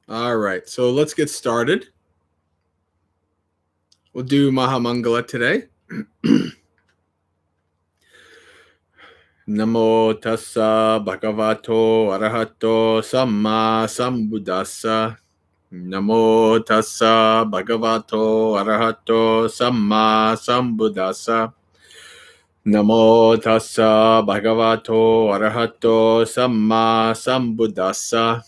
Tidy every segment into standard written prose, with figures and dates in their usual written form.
All right, so let's get started. We'll do Mahamangala today. Namo tassa bhagavato arahato samma sambuddhassa. Namo tassa bhagavato arahato samma sambuddhassa. Namo tassa bhagavato arahato samma sambuddhassa.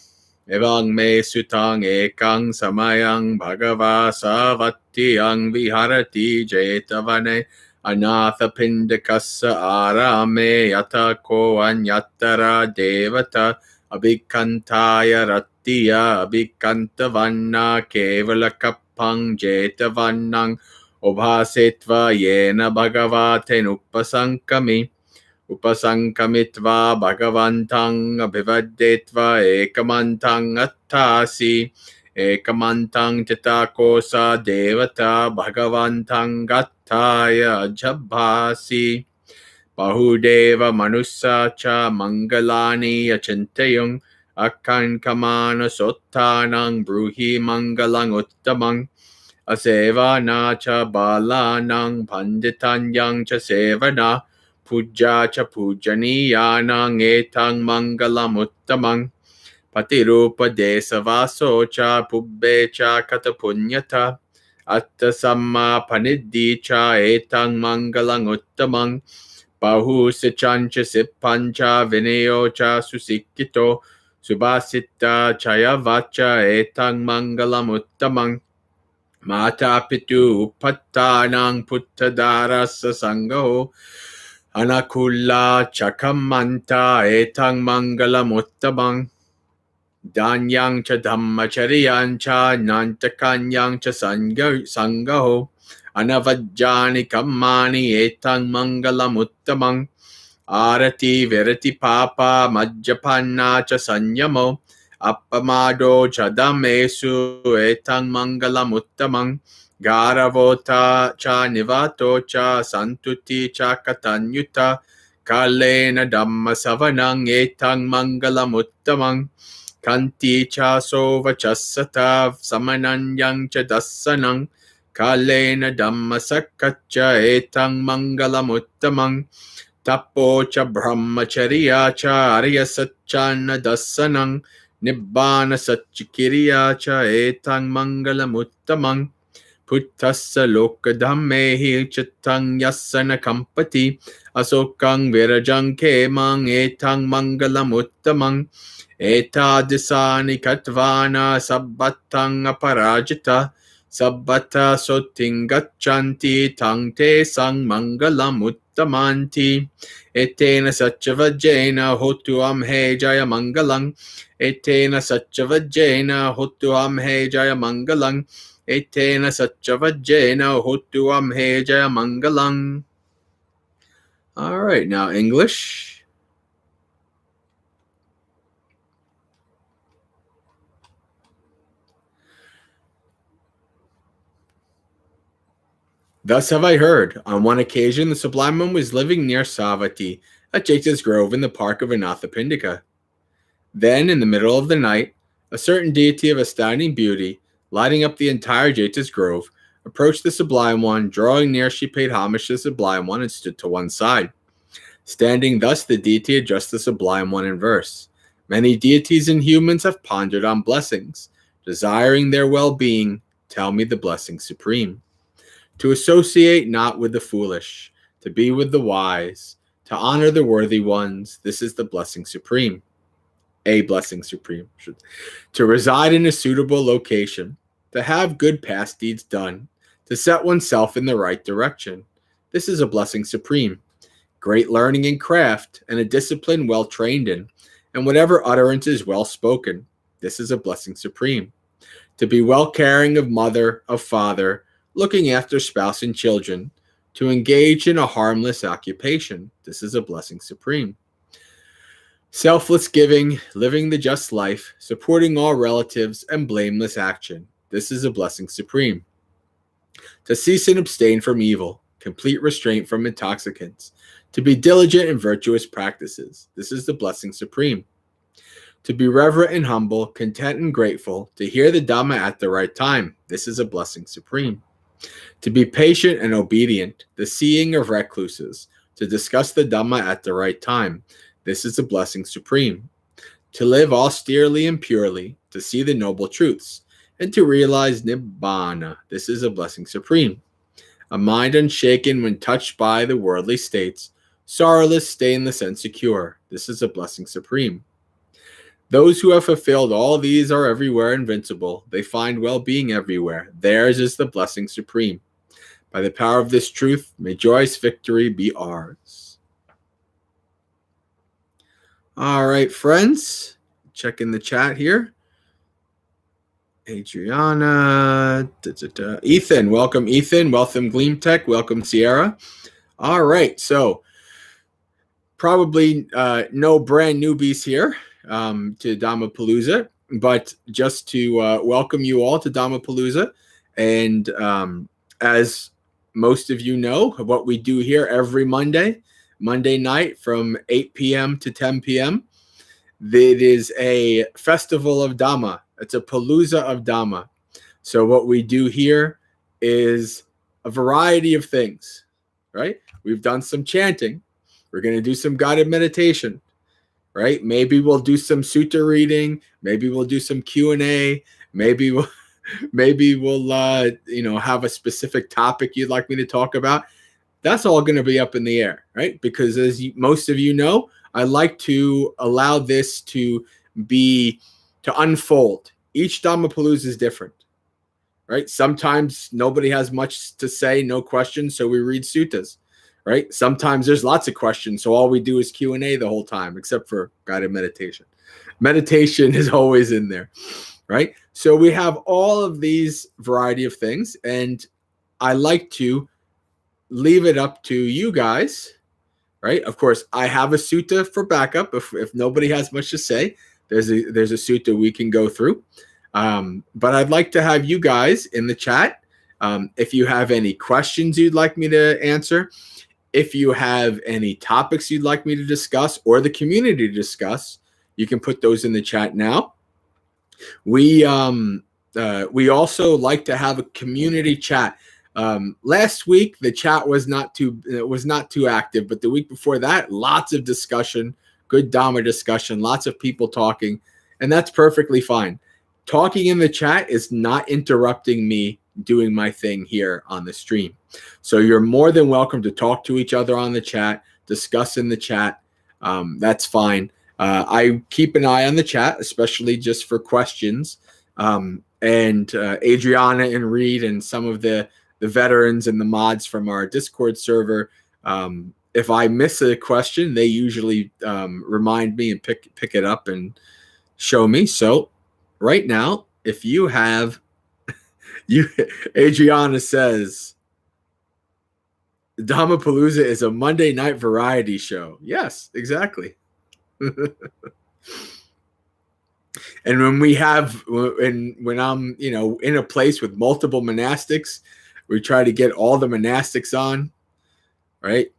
Evang me sutang ekang samayang bhagava savattiyang viharati jetavane anatha pindakassa arame yata ko anyatara devata abhikantaya rattiya abhikantavanna kevala kappang jetavannang obhasetva yena bhagavaten upasankamitva bhagavantang abhivadetva ekamantang attasi ekamantang tatakosa devata bhagavantang gattaya jabhasi bahudeva manussa cha mangalani achintayung akkan kamana sottanang bruhi mangalang uttamang aseva na cha balanang panditanyang cha sevana puja cha pujaniyanang etang mangalamuttamang patirupa desavaso cha pubbe cha katapunyata atta samma paniddi cha etang mangalang uttamang bahu sichancha sippancha vineo cha susikkito subhasitta chaya vacha etang mangalam uttamang Mata pitu pattanang puttadarasa sangaho anakula chakamanta etang mangalam uttamang danyang cha dhammacharyan cha nantakanyang cha sangaho anavajjani kammani etang mangalam uttamang arati virati papa majjapanna cha sanyamo appamado chadamesu etang mangalam uttamang garavota cha nivato cha santuti cha katanyuta kalena dhamma savanang etang mangalam uttamang kanti cha sovachassata samananyang cha dassanang kalena dhamma sakkacha etang mangalam uttamang Tapo cha brahmacharya cha arya satchana dassanang nibbana satchikiriya cha etang mangalam uttamang puttassa lokadhammehi chittang yassana kampati asokang virajang kemang etang mangalam uttamang etadisani katvana sabbatang aparajita sabbata sotingachanti tang te sang mangalam uttamanti etena satchavajena hotu amhe jaya mangalang etena satchavajena hotu amhe jaya mangalang etena satchavajena hotu amhe jaya mangalang. All right, now English. Thus have I heard. On one occasion, the Sublime One was living near Savatthi, at Jeta's Grove in the park of Anathapindika. Then, in the middle of the night, a certain deity of astounding beauty, lighting up the entire Jeta's Grove, approached the Sublime One. Drawing near, she paid homage to the Sublime One and stood to one side. Standing thus, the deity addressed the Sublime One in verse. Many deities and humans have pondered on blessings, desiring their well-being. Tell me the blessing supreme. To associate not with the foolish, to be with the wise, to honor the worthy ones, this is the blessing supreme. A blessing supreme. To reside in a suitable location, to have good past deeds done, to set oneself in the right direction, this is a blessing supreme. Great learning and craft, and a discipline well trained in, and whatever utterance is well spoken, this is a blessing supreme. To be well caring of mother, of father, looking after spouse and children, to engage in a harmless occupation, this is a blessing supreme. Selfless giving, living the just life, supporting all relatives, and blameless action, this is a blessing supreme. To cease and abstain from evil, complete restraint from intoxicants, to be diligent in virtuous practices, this is the blessing supreme. To be reverent and humble, content and grateful, to hear the Dhamma at the right time. This is a blessing supreme. To be patient and obedient, the seeing of recluses, to discuss the Dhamma at the right time. This is a blessing supreme. To live austerely and purely, to see the noble truths, and to realize Nibbana. This is a blessing supreme. A mind unshaken when touched by the worldly states, sorrowless, stainless, and secure. This is a blessing supreme. Those who have fulfilled all these are everywhere invincible. They find well-being everywhere. Theirs is the blessing supreme. By the power of this truth, may joyous victory be ours. All right, friends. Check in the chat here. Adriana. Ethan. Welcome, Ethan. Welcome, Gleamtech. Welcome, Sierra. All right. So probably no brand newbies here to Dhammapalooza, but just to welcome you all to Dhammapalooza. And as most of you know, what we do here every Monday night from 8 p.m. to 10 p.m., it is a festival of Dhamma. It's a palooza of Dhamma. So what we do here is a variety of things, right? We've done some chanting. We're going to do some guided meditation, right? Maybe we'll do some sutta reading. Maybe we'll do some Q&A. Maybe we'll have a specific topic you'd like me to talk about. That's all going to be up in the air, right? Because as most of you know, I like to allow this to unfold. Each Dhammapalooza is different, right? Sometimes nobody has much to say, no questions, so we read suttas, right? Sometimes there's lots of questions, so all we do is Q&A the whole time, except for guided meditation. Meditation is always in there, right? So we have all of these variety of things, and I like to leave it up to you guys, right? Of course, I have a sutta for backup. If nobody has much to say, there's a sutta we can go through. But I'd like to have you guys in the chat. If you have any questions you'd like me to answer, if you have any topics you'd like me to discuss or the community to discuss, you can put those in the chat now. We also like to have a community chat. Last week the chat was not too active, but the week before that, lots of discussion, good Dhamma discussion, lots of people talking, and that's perfectly fine. Talking in the chat is not interrupting me doing my thing here on the stream. So you're more than welcome to talk to each other on the chat, discuss in the chat. That's fine. I keep an eye on the chat, especially just for questions. And Adriana and Reed and some of the veterans and the mods from our Discord server, if I miss a question, they usually remind me and pick it up and show me. So right now, if you have, Adriana says, Dhammapalooza is a Monday night variety show. Yes, exactly. And when I'm, in a place with multiple monastics, we try to get all the monastics on, right?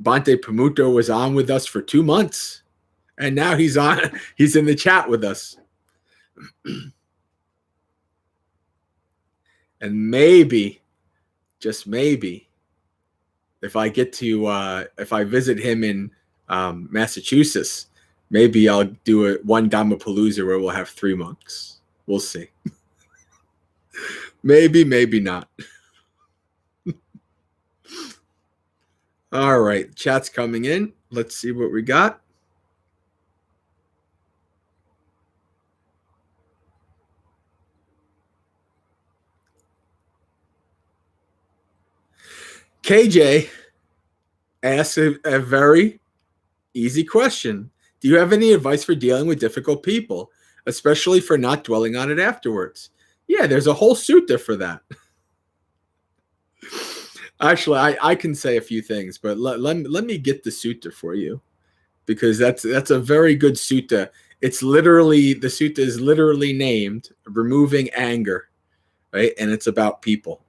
Bhante Pamuto was on with us for 2 months, and now he's in the chat with us. And maybe, just maybe, if I visit him in Massachusetts, maybe I'll do one Dhammapalooza where we'll have 3 monks. We'll see. Maybe not. All right, chat's coming in. Let's see what we got. KJ asks a very easy question. Do you have any advice for dealing with difficult people, especially for not dwelling on it afterwards? Yeah, there's a whole sutta for that. Actually, I can say a few things, but let me get the sutta for you, because that's a very good sutta. The sutta is literally named Removing Anger, right? And it's about people.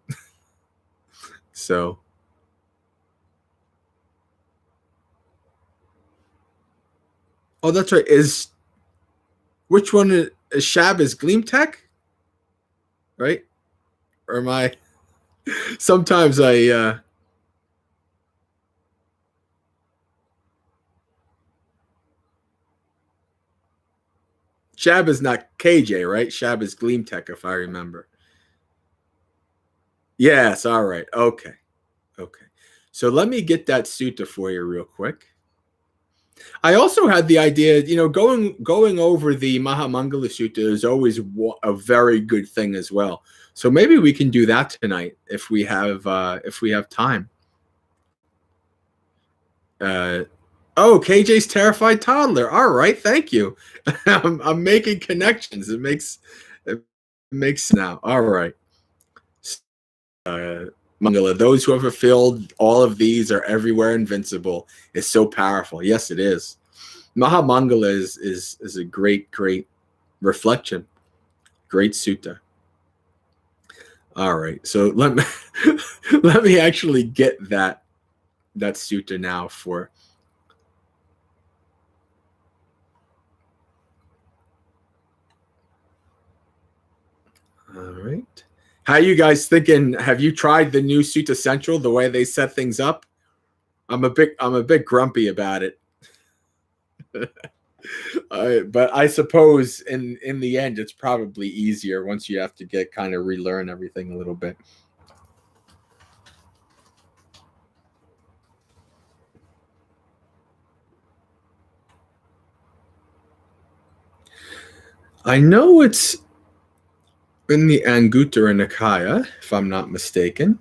So. Oh, that's right. Which one is Shab is Gleamtech? Right? Or am I? Sometimes I. Shab is not KJ, right? Shab is Gleamtech, if I remember. Yes, all right. Okay. Okay. So let me get that sutta for you real quick. I also had the idea, going over the Mahamangala Sutta is always a very good thing as well. So maybe we can do that tonight if we have time. KJ's terrified toddler. All right, thank you. I'm making connections. It makes now. All right. Mangala, those who have fulfilled all of these are everywhere invincible. It's so powerful. Yes, it is. Mahamangala is a great reflection. Great sutta. All right. So let me actually get that sutta now for. All right. How you guys thinking? Have you tried the new Sutta Central, the way they set things up? I'm a bit grumpy about it. But I suppose in the end, it's probably easier once you have to get kind of relearn everything a little bit. I know it's in the Anguttara Nikaya, if I'm not mistaken.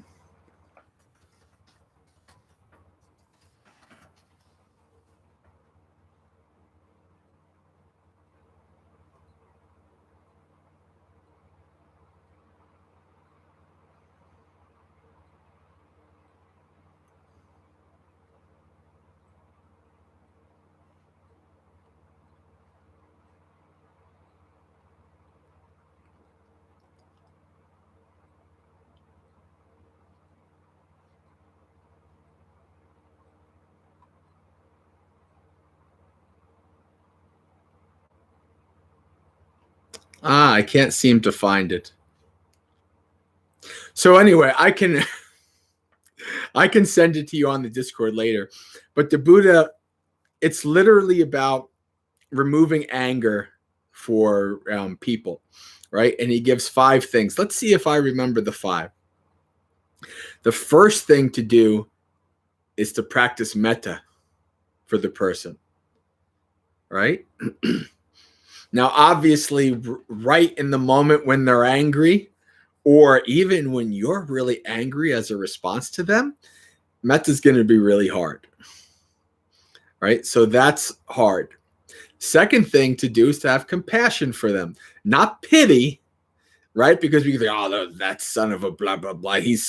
I can't seem to find it. So anyway, I can send it to you on the Discord later. But the Buddha, it's literally about removing anger for people, right? And he gives 5 things. Let's see if I remember the 5. The first thing to do is to practice metta for the person, right? Now, obviously, right in the moment when they're angry, or even when you're really angry as a response to them, metta is going to be really hard, right? So that's hard. Second thing to do is to have compassion for them, not pity, right? Because we think, oh, that son of a blah, blah, blah. He's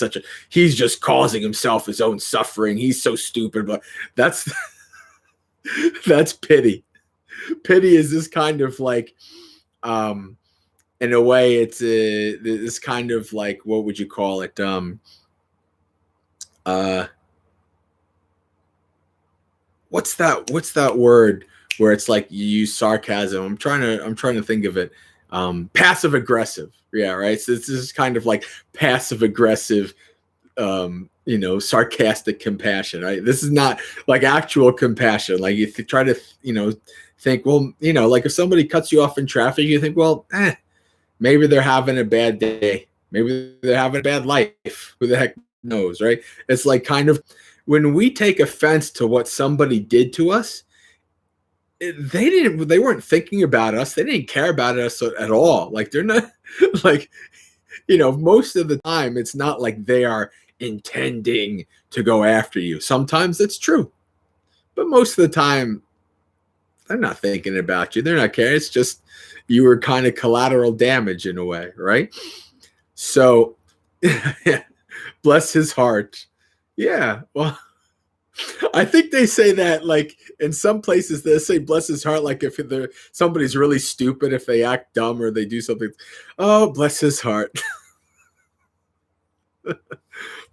just causing himself his own suffering. He's so stupid. But that's pity. Pity is this kind of like, in a way, it's this kind of like, what would you call it? What's that word where it's like you use sarcasm? I'm trying to think of it. Passive aggressive. Yeah, right. So this is kind of like passive aggressive, sarcastic compassion, right? This is not like actual compassion. Like if you try to, think, well, like if somebody cuts you off in traffic, you think, well, maybe they're having a bad day. Maybe they're having a bad life. Who the heck knows, right? It's like kind of when we take offense to what somebody did to us, they weren't thinking about us. They didn't care about us at all. Like they're not like, most of the time it's not like they are intending to go after you. Sometimes it's true, but most of the time they're not thinking about you. They're not caring. It's just you were kind of collateral damage in a way, right? So bless his heart. Yeah, well, I think they say that like in some places they say bless his heart, like if somebody's really stupid, if they act dumb or they do something, oh, bless his heart.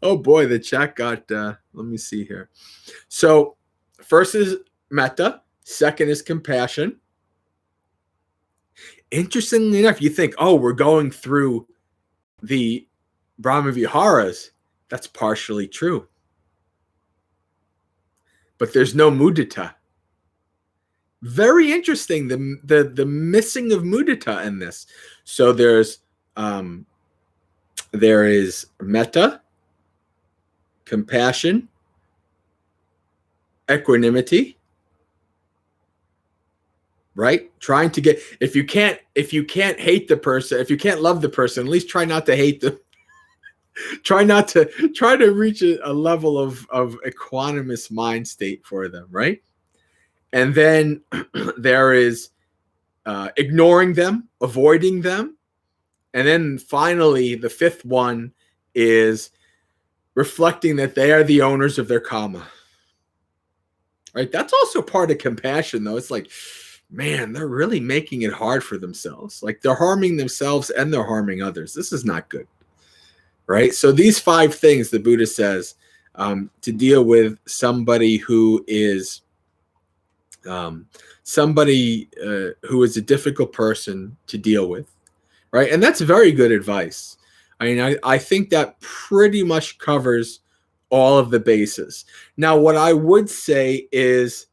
Oh boy, the chat got let me see here. So first is metta, second is compassion. interestingly enough, you think, oh, we're going through the Brahmaviharas. That's partially true. But there's no mudita. Very interesting, the missing of mudita in this. So there is metta, compassion, equanimity, right? Trying to get, if you can't hate the person, if you can't love the person, at least try not to hate them. try to reach a level of equanimous mind state for them, right? And then there is ignoring them, avoiding them. And then finally, the fifth one is reflecting that they are the owners of their karma. Right? That's also part of compassion, though. It's like, man, they're really making it hard for themselves. Like, they're harming themselves and they're harming others. This is not good. Right? So these 5 things the Buddha says to deal with somebody who is a difficult person to deal with. Right? And that's very good advice. I mean, I think that pretty much covers all of the bases. Now, what I would say is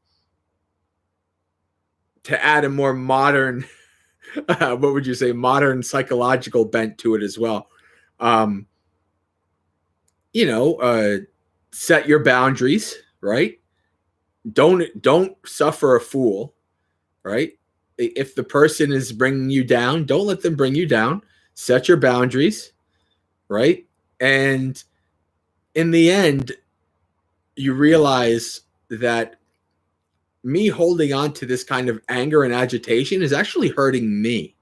to add a more modern, what would you say, modern psychological bent to it as well. Set your boundaries, right? Don't suffer a fool, right? If the person is bringing you down, don't let them bring you down. Set your boundaries, right? And in the end, you realize that me holding on to this kind of anger and agitation is actually hurting me.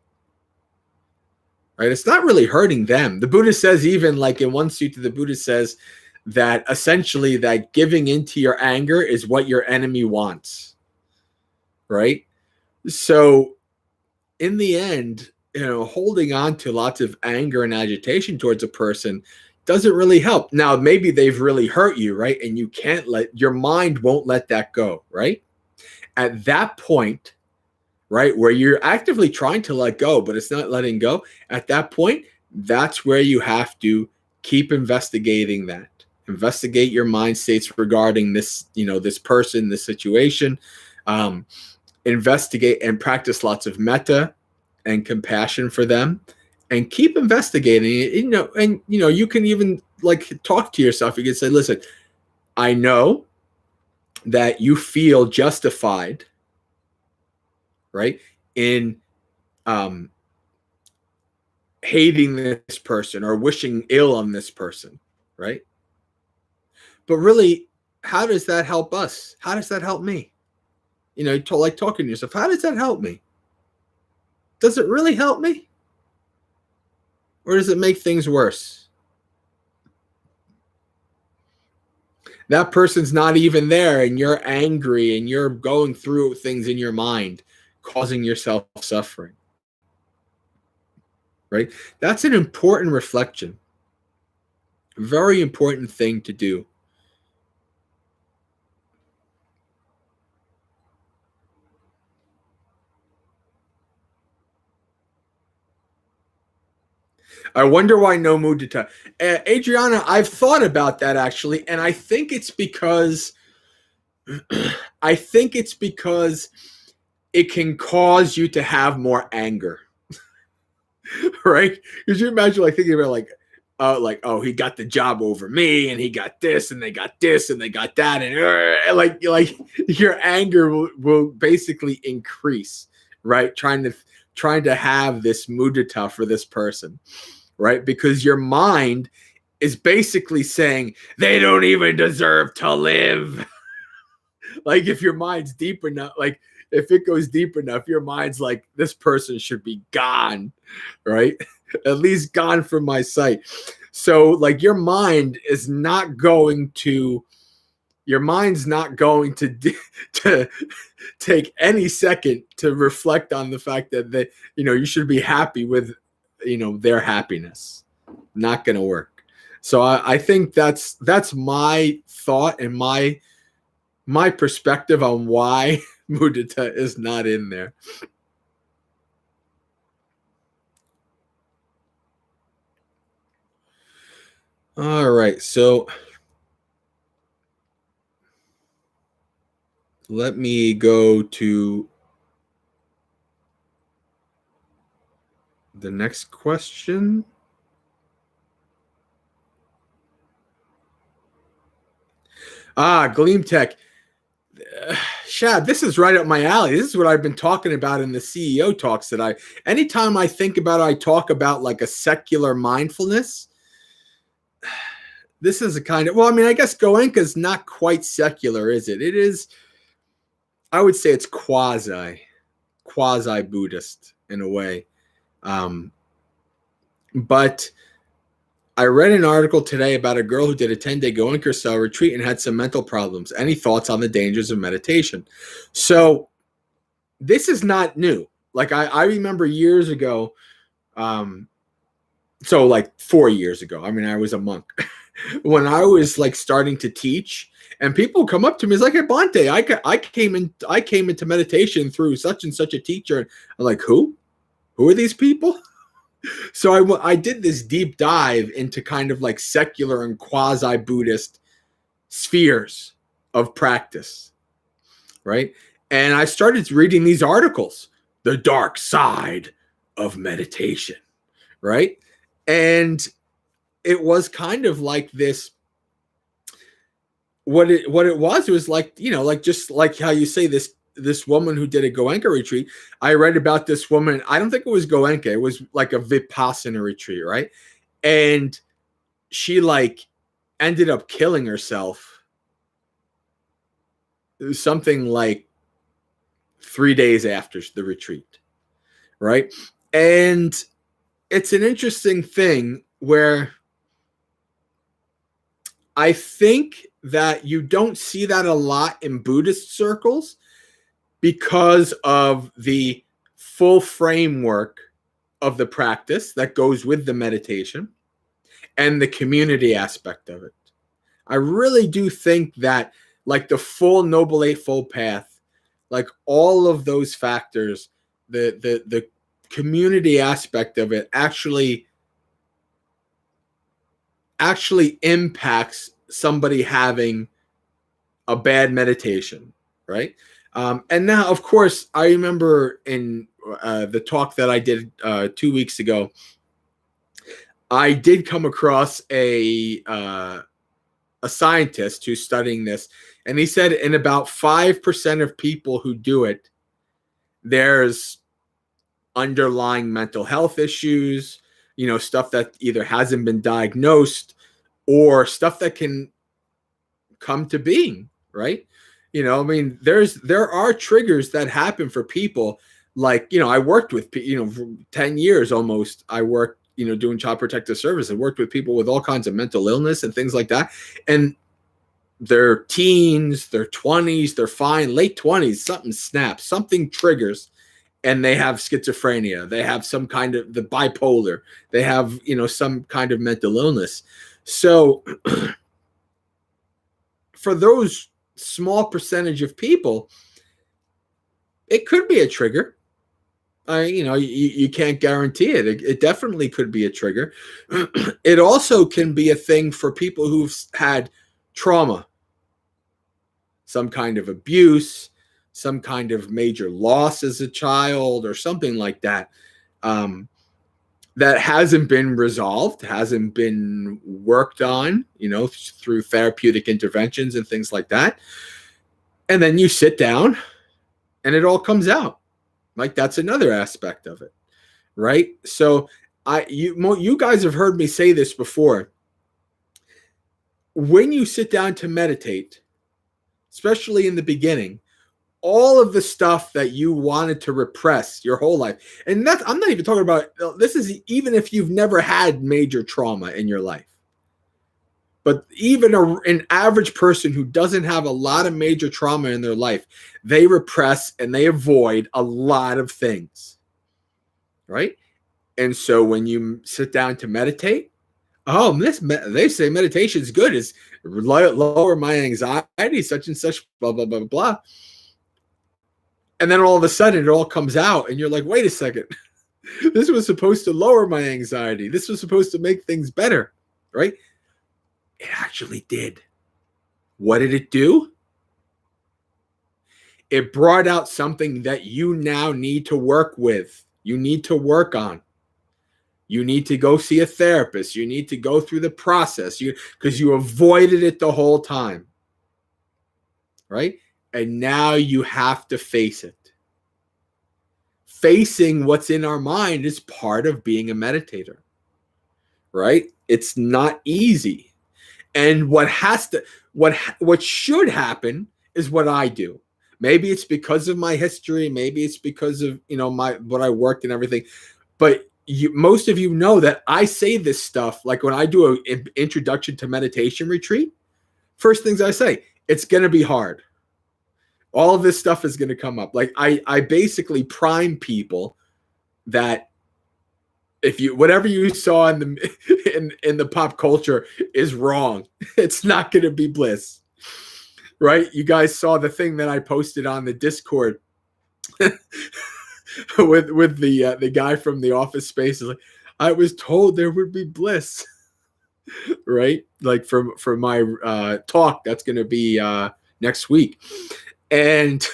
Right? It's not really hurting them. The Buddha says, even like in one sutta, the Buddha says that essentially that giving into your anger is what your enemy wants. Right? So in the end, holding on to lots of anger and agitation towards a person doesn't really help. Now, maybe they've really hurt you, right? And you can't your mind won't let that go, right? At that point, right, where you're actively trying to let go, but it's not letting go, at that point, that's where you have to keep investigating that. Investigate your mind states regarding this, this person, this situation. Investigate and practice lots of metta and compassion for them. And keep investigating it, and you can even like talk to yourself. You can say, listen, I know that you feel justified, right, in hating this person or wishing ill on this person, right? But really, how does that help us? How does that help me? Like talking to yourself, how does that help me? Does it really help me? Or does it make things worse? That person's not even there, and you're angry, and you're going through things in your mind, causing yourself suffering. Right? That's an important reflection. Very important thing to do. I wonder why no mudita. Adriana, I've thought about that actually, and I think it's because it can cause you to have more anger, right? Because you imagine like thinking about oh, he got the job over me, and he got this, and they got this, and they got that, and like your anger will basically increase, right? Trying to have this mudita for this person. Right? Because your mind is basically saying they don't even deserve to live. Like if your mind's deep enough, like if it goes deep enough, your mind's like, this person should be gone, right? At least gone from my sight. So like your mind is not going to to take any second to reflect on the fact that you should be happy with their happiness. Not going to work. So I think that's my thought and my perspective on why mudita is not in there. All right, so let me go to the next question. Gleam Tech. Shad, this is right up my alley. This is what I've been talking about in the CEO talks that anytime I think about it, I talk about like a secular mindfulness. This is a kind of, well, I mean, I guess Goenka is not quite secular, is it? It is, I would say it's quasi Buddhist in a way. But I read an article today about a girl who did a 10-day Goenka style retreat and had some mental problems. Any thoughts on the dangers of meditation? So this is not new. Like I remember years ago, so like 4 years ago, I mean, I was a monk. When I was like starting to teach, and people come up to me, it's like, hey, Bante, I came into meditation through such and such a teacher. I'm like, who are these people? So I did this deep dive into kind of like secular and quasi-Buddhist spheres of practice, right? And I started reading these articles, the dark side of meditation, right? And it was kind of like this, what it was like, you know, like just like how you say this woman who did a Goenka retreat. I read about this woman. I don't think it was Goenka. It was like a Vipassana retreat, right? And she like ended up killing herself. It was something like 3 days after the retreat, right? And it's an interesting thing where I think that you don't see that a lot in Buddhist circles because of the full framework of the practice that goes with the meditation and the community aspect of it. I really do think that like the full Noble Eightfold Path, like all of those factors, the community aspect of it actually impacts somebody having a bad meditation, right? And now, of course, I remember in the talk that I did 2 weeks ago, I did come across a scientist who's studying this, and he said in about 5% of people who do it, there's underlying mental health issues, you know, stuff that either hasn't been diagnosed or stuff that can come to being, right? You know, I mean, there are triggers that happen for people. Like, you know, I worked with, you know, for 10 years almost. I worked, you know, doing child protective service. I worked with people with all kinds of mental illness and things like that. And they're teens, they're 20s, they're fine, late 20s, something snaps, something triggers, and they have schizophrenia. They have some kind of the bipolar. They have, you know, some kind of mental illness. So for those small percentage of people, it could be a trigger. You know, you can't guarantee it. It definitely could be a trigger. It also can be a thing for people who've had trauma, some kind of abuse, some kind of major loss as a child, or something like that, that hasn't been resolved, hasn't been worked on, you know, through therapeutic interventions and things like that. And then you sit down and it all comes out. Like, that's another aspect of it, right? So you guys have heard me say this before. When you sit down to meditate, especially in the beginning, all of the stuff that you wanted to repress your whole life, and that's, I'm not even talking about, this is even if you've never had major trauma in your life, but even an average person who doesn't have a lot of major trauma in their life, they repress and they avoid a lot of things, right? And so when you sit down to meditate, they say meditation is good, is lower my anxiety, such and such, blah, blah, blah, blah. And then all of a sudden it all comes out and you're like, wait a second, this was supposed to lower my anxiety. This was supposed to make things better, right? It actually did. What did it do? It brought out something that you now need to work with. You need to work on. You need to go see a therapist. You need to go through the process because you avoided it the whole time. Right? And now you have to face it. Facing what's in our mind is part of being a meditator. Right? It's not easy. And what should happen is what I do. Maybe it's because of my history. Maybe it's because of what I worked and everything. But most of you know that I say this stuff like when I do an introduction to meditation retreat. First things I say, it's going to be hard. All of this stuff is going to come up. Like I basically prime people that if whatever you saw in the pop culture is wrong, it's not going to be bliss. Right? You guys saw the thing that I posted on the Discord with the guy from the Office Space. Like, I was told there would be bliss. Right? Like for my talk that's going to be next week. And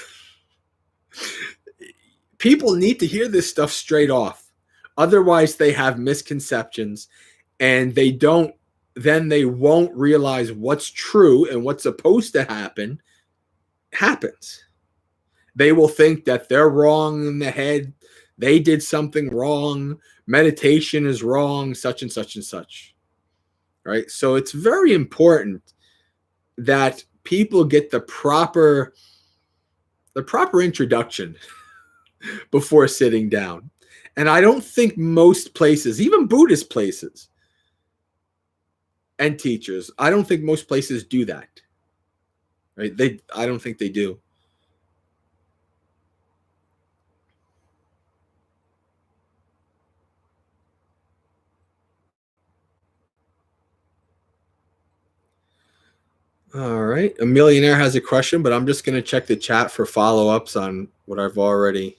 people need to hear this stuff straight off. Otherwise, they have misconceptions and they won't realize what's true and what's supposed to happen happens. They will think that they're wrong in the head. They did something wrong. Meditation is wrong, such and such and such. Right? So it's very important that people get the proper introduction before sitting down. And I don't think most places, even Buddhist places and teachers, I don't think most places do that. Right? I don't think they do. All right. A millionaire has a question, but I'm just going to check the chat for follow-ups on what I've already.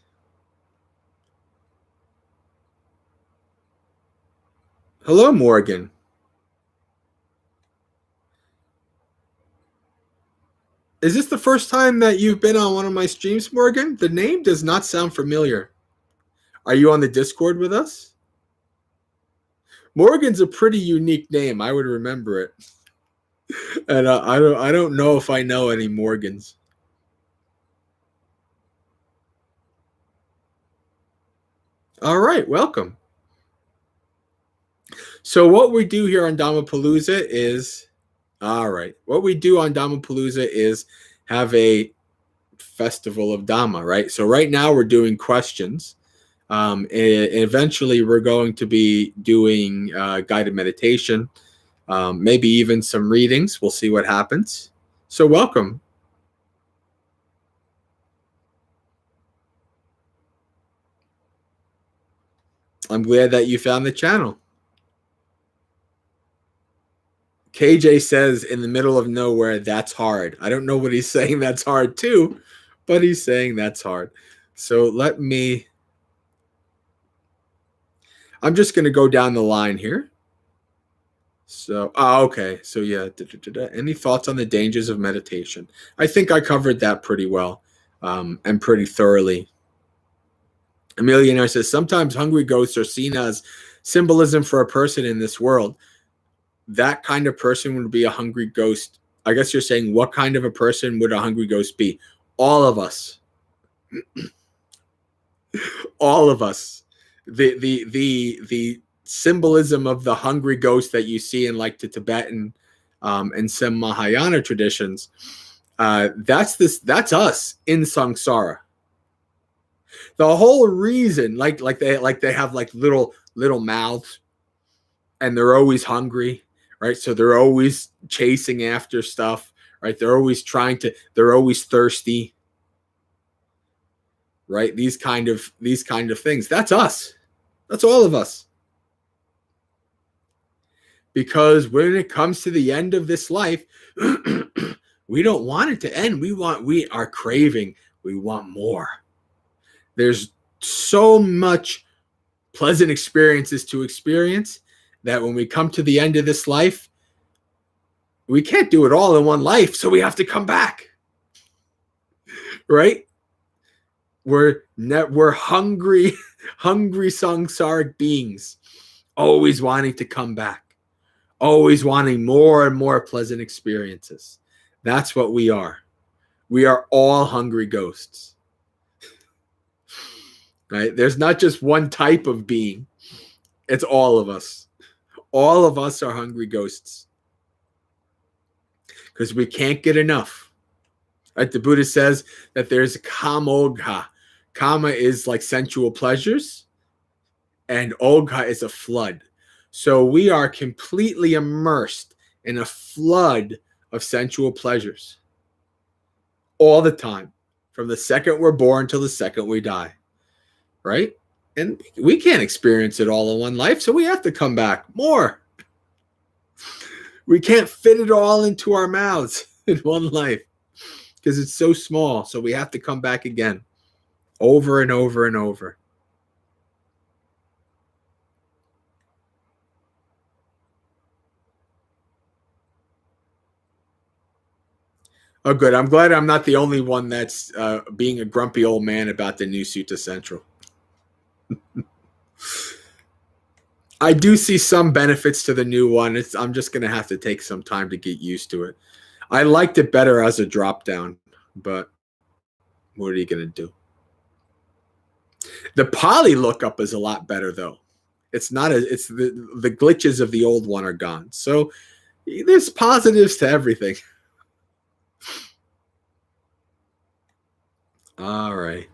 Hello, Morgan. Is this the first time that you've been on one of my streams, Morgan? The name does not sound familiar. Are you on the Discord with us? Morgan's a pretty unique name. I would remember it. And I don't know if I know any Morgans. All right, welcome. So what we do here on Dhammapalooza is, what we do on Dhammapalooza is have a festival of Dhamma, right? So right now we're doing questions. And eventually we're going to be doing guided meditation, maybe even some readings. We'll see what happens. So welcome. I'm glad that you found the channel. KJ says in the middle of nowhere, that's hard. I don't know what he's saying that's hard too, but he's saying that's hard. So I'm just going to go down the line here. So, okay. So yeah. Any thoughts on the dangers of meditation? I think I covered that pretty well and pretty thoroughly. A millionaire says, sometimes hungry ghosts are seen as symbolism for a person in this world. That kind of person would be a hungry ghost. I guess you're saying, what kind of a person would a hungry ghost be? All of us. All of us. The symbolism of the hungry ghost that you see in like the Tibetan and some Mahayana traditions, that's us in samsara. The whole reason, like they have like little mouths, and they're always hungry, right? So they're always chasing after stuff, right? They're always thirsty, right? These kind of things. That's us. That's all of us. Because when it comes to the end of this life, we don't want it to end. We are craving. We want more. There's so much pleasant experiences to experience that when we come to the end of this life, we can't do it all in one life, so we have to come back, right? We're hungry, hungry samsaric beings, always wanting to come back, always wanting more and more pleasant experiences. That's what we are. We are all hungry ghosts, right? There's not just one type of being. It's all of us. All of us are hungry ghosts because we can't get enough. Right? The Buddha says that there's kamogha. Kama is like sensual pleasures, and ogha is a flood. So we are completely immersed in a flood of sensual pleasures all the time, from the second we're born till the second we die, right? And we can't experience it all in one life, so we have to come back more. We can't fit it all into our mouths in one life because it's so small, so we have to come back again, over and over and over. Oh, good. I'm glad I'm not the only one that's being a grumpy old man about the new Sutta Central. I do see some benefits to the new one. I'm just going to have to take some time to get used to it. I liked it better as a drop down, but what are you going to do? The Pali lookup is a lot better, though. It's not it's the glitches of the old one are gone. So there's positives to everything. All right.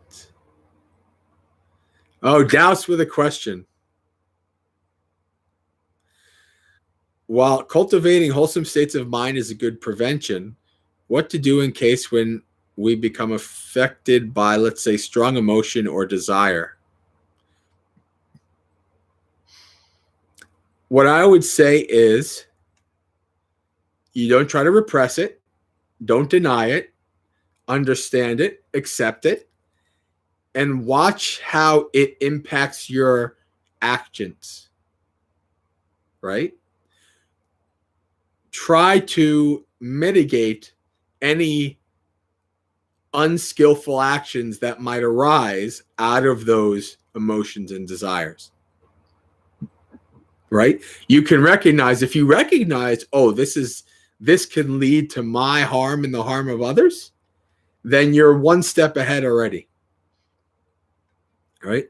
Oh, Douse with a question. While cultivating wholesome states of mind is a good prevention, what to do in case when we become affected by, let's say, strong emotion or desire? What I would say is you don't try to repress it, don't deny it, understand it, accept it, and watch how it impacts your actions, right? Try to mitigate any unskillful actions that might arise out of those emotions and desires, right? You can recognize, if you recognize, oh, this can lead to my harm and the harm of others, then you're one step ahead already, right?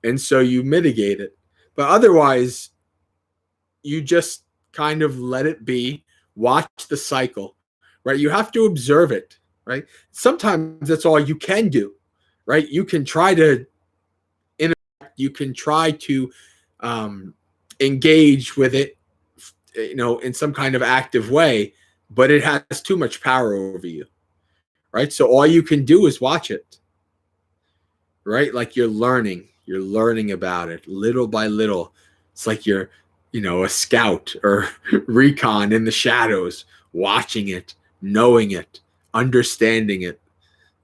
And so you mitigate it. But otherwise, you just kind of let it be, watch the cycle, right? You have to observe it, right? Sometimes that's all you can do, right? You can try to interact, you can try to engage with it, in some kind of active way, but it has too much power over you, right? So all you can do is watch it, right? Like you're learning about it little by little. It's like you're a scout or recon in the shadows, watching it, knowing it, understanding it,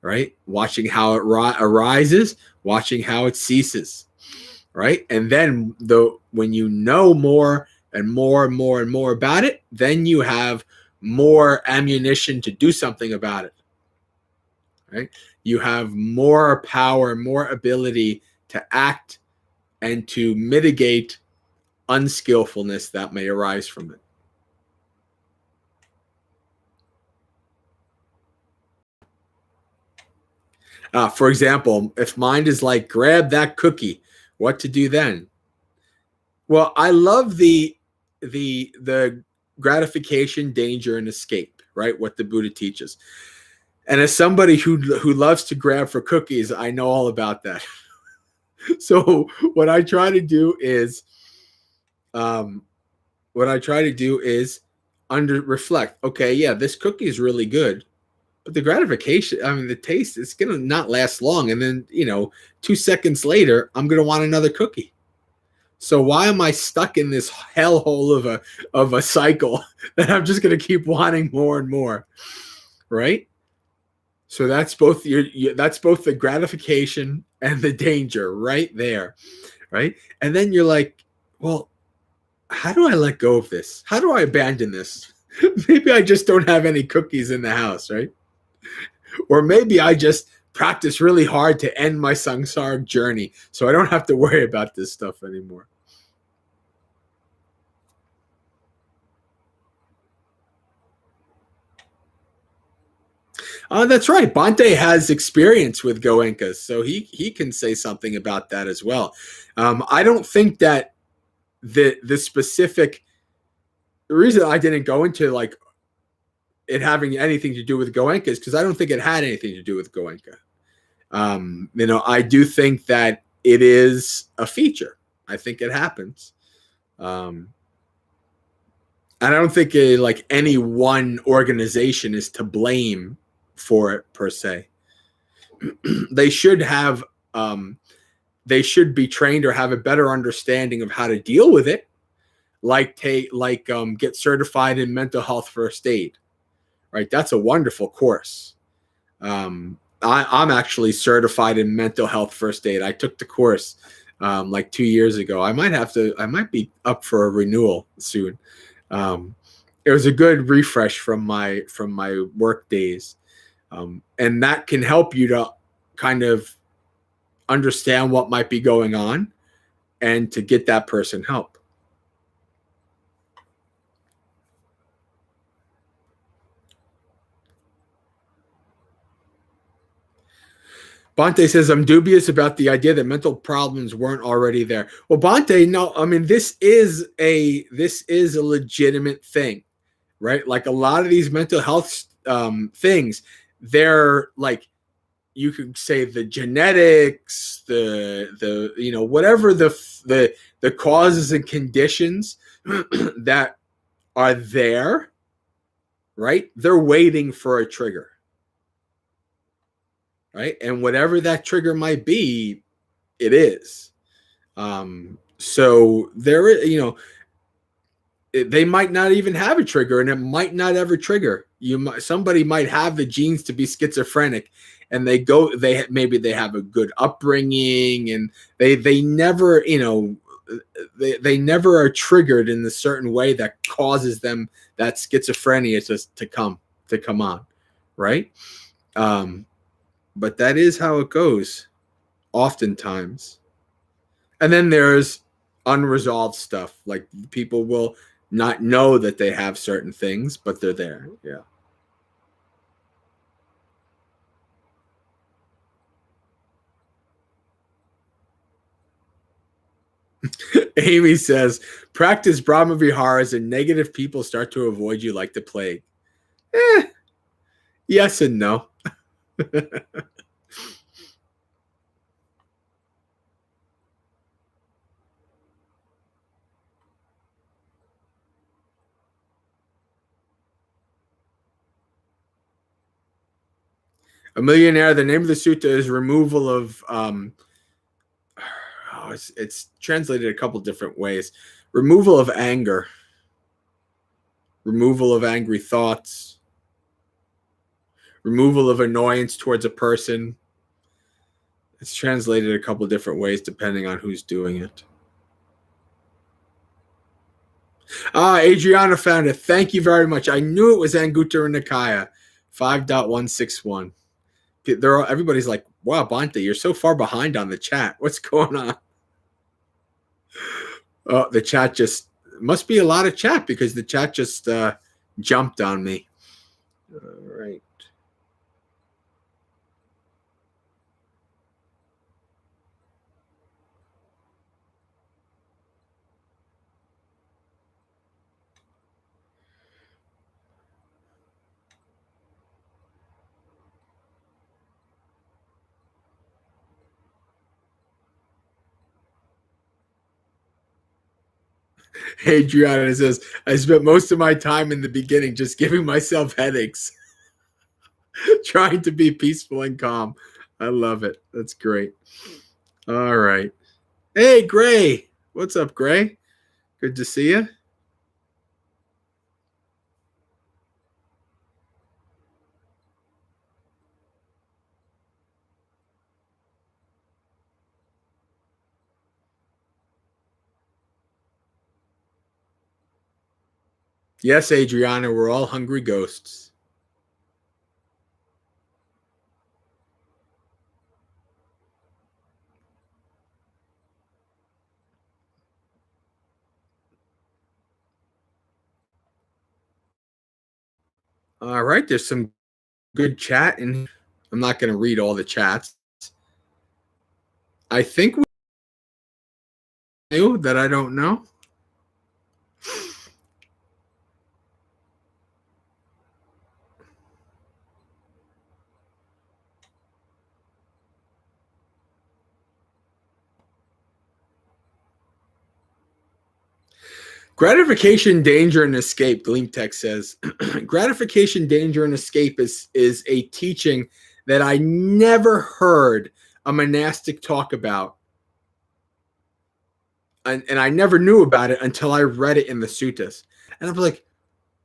right? Watching how it arises, watching how it ceases, right? And then when you know more and more and more and more about it, then you have more ammunition to do something about it, right? You have more power, more ability to act and to mitigate unskillfulness that may arise from it. For example, if mind is like, grab that cookie, what to do then? Well, I love the gratification, danger, and escape, right? What the Buddha teaches. And as somebody who loves to grab for cookies, I know all about that. So what I try to do is reflect. Okay, yeah, this cookie is really good, but the gratification, the taste, it's gonna not last long. And then 2 seconds later, I'm gonna want another cookie. So why am I stuck in this hellhole of a cycle that I'm just gonna keep wanting more and more, right? So that's both that's both the gratification and the danger right there, right? And then you're like, well, how do I let go of this? How do I abandon this? Maybe I just don't have any cookies in the house, right? Or maybe I just practice really hard to end my samsaric journey so I don't have to worry about this stuff anymore. That's right. Bante has experience with Goenkas, so he can say something about that as well. I don't think that the specific the reason I didn't go into like it having anything to do with Goenka is because I don't think it had anything to do with Goenka. I do think that it is a feature. I think it happens. And I don't think like any one organization is to blame for it per se. They should have they should be trained or have a better understanding of how to deal with it, like get certified in mental health first aid. Right, that's a wonderful course. I'm actually certified in mental health first aid. I took the course like 2 years ago. I might be up for a renewal soon. It was a good refresh from my work days, and that can help you to kind of understand what might be going on and to get that person help. Bante says, I'm dubious about the idea that mental problems weren't already there. Well, Bante, no, I mean, this is a legitimate thing, right? Like a lot of these mental health things, they're like, you could say the genetics, whatever the causes and conditions that are there, right? They're waiting for a trigger. Right. And whatever that trigger might be, it is. So there is, they might not even have a trigger and it might not ever trigger. Somebody might have the genes to be schizophrenic and maybe they have a good upbringing and they never, they never are triggered in a certain way that causes them that schizophrenia to come on. Right. But that is how it goes oftentimes. And then there's unresolved stuff. Like people will not know that they have certain things, but they're there. Yeah. Amy says, practice Brahma Viharas and negative people start to avoid you like the plague. Yes and no. A millionaire, the name of the sutta is removal of it's translated a couple different ways. Removal of anger, removal of angry thoughts, removal of annoyance towards a person. It's translated a couple different ways depending on who's doing it. Adriana found it. Thank you very much. I knew it was Anguttara Nikaya 5.161. Everybody's like, wow, Bante, you're so far behind on the chat. What's going on? Oh, the chat just must be a lot of chat because the chat just jumped on me. All right. Adriana says, I spent most of my time in the beginning just giving myself headaches, trying to be peaceful and calm. I love it. That's great. All right. Hey, Gray. What's up, Gray? Good to see you. Yes, Adriana, we're all hungry ghosts. All right, there's some good chat, and I'm not going to read all the chats. I think we knew that I don't know. Gratification, danger, and escape. Gleam Tech says, gratification, danger, and escape is a teaching that I never heard a monastic talk about, and I never knew about it until I read it in the suttas. And I'm like,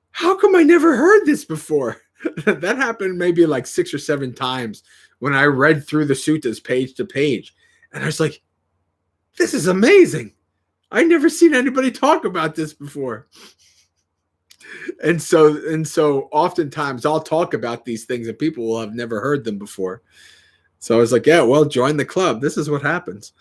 how come I never heard this before? That happened maybe like 6 or 7 times when I read through the suttas page to page, and I was like, this is amazing. I never seen anybody talk about this before. And so oftentimes I'll talk about these things and people will have never heard them before. So I was like, yeah, well, join the club. This is what happens.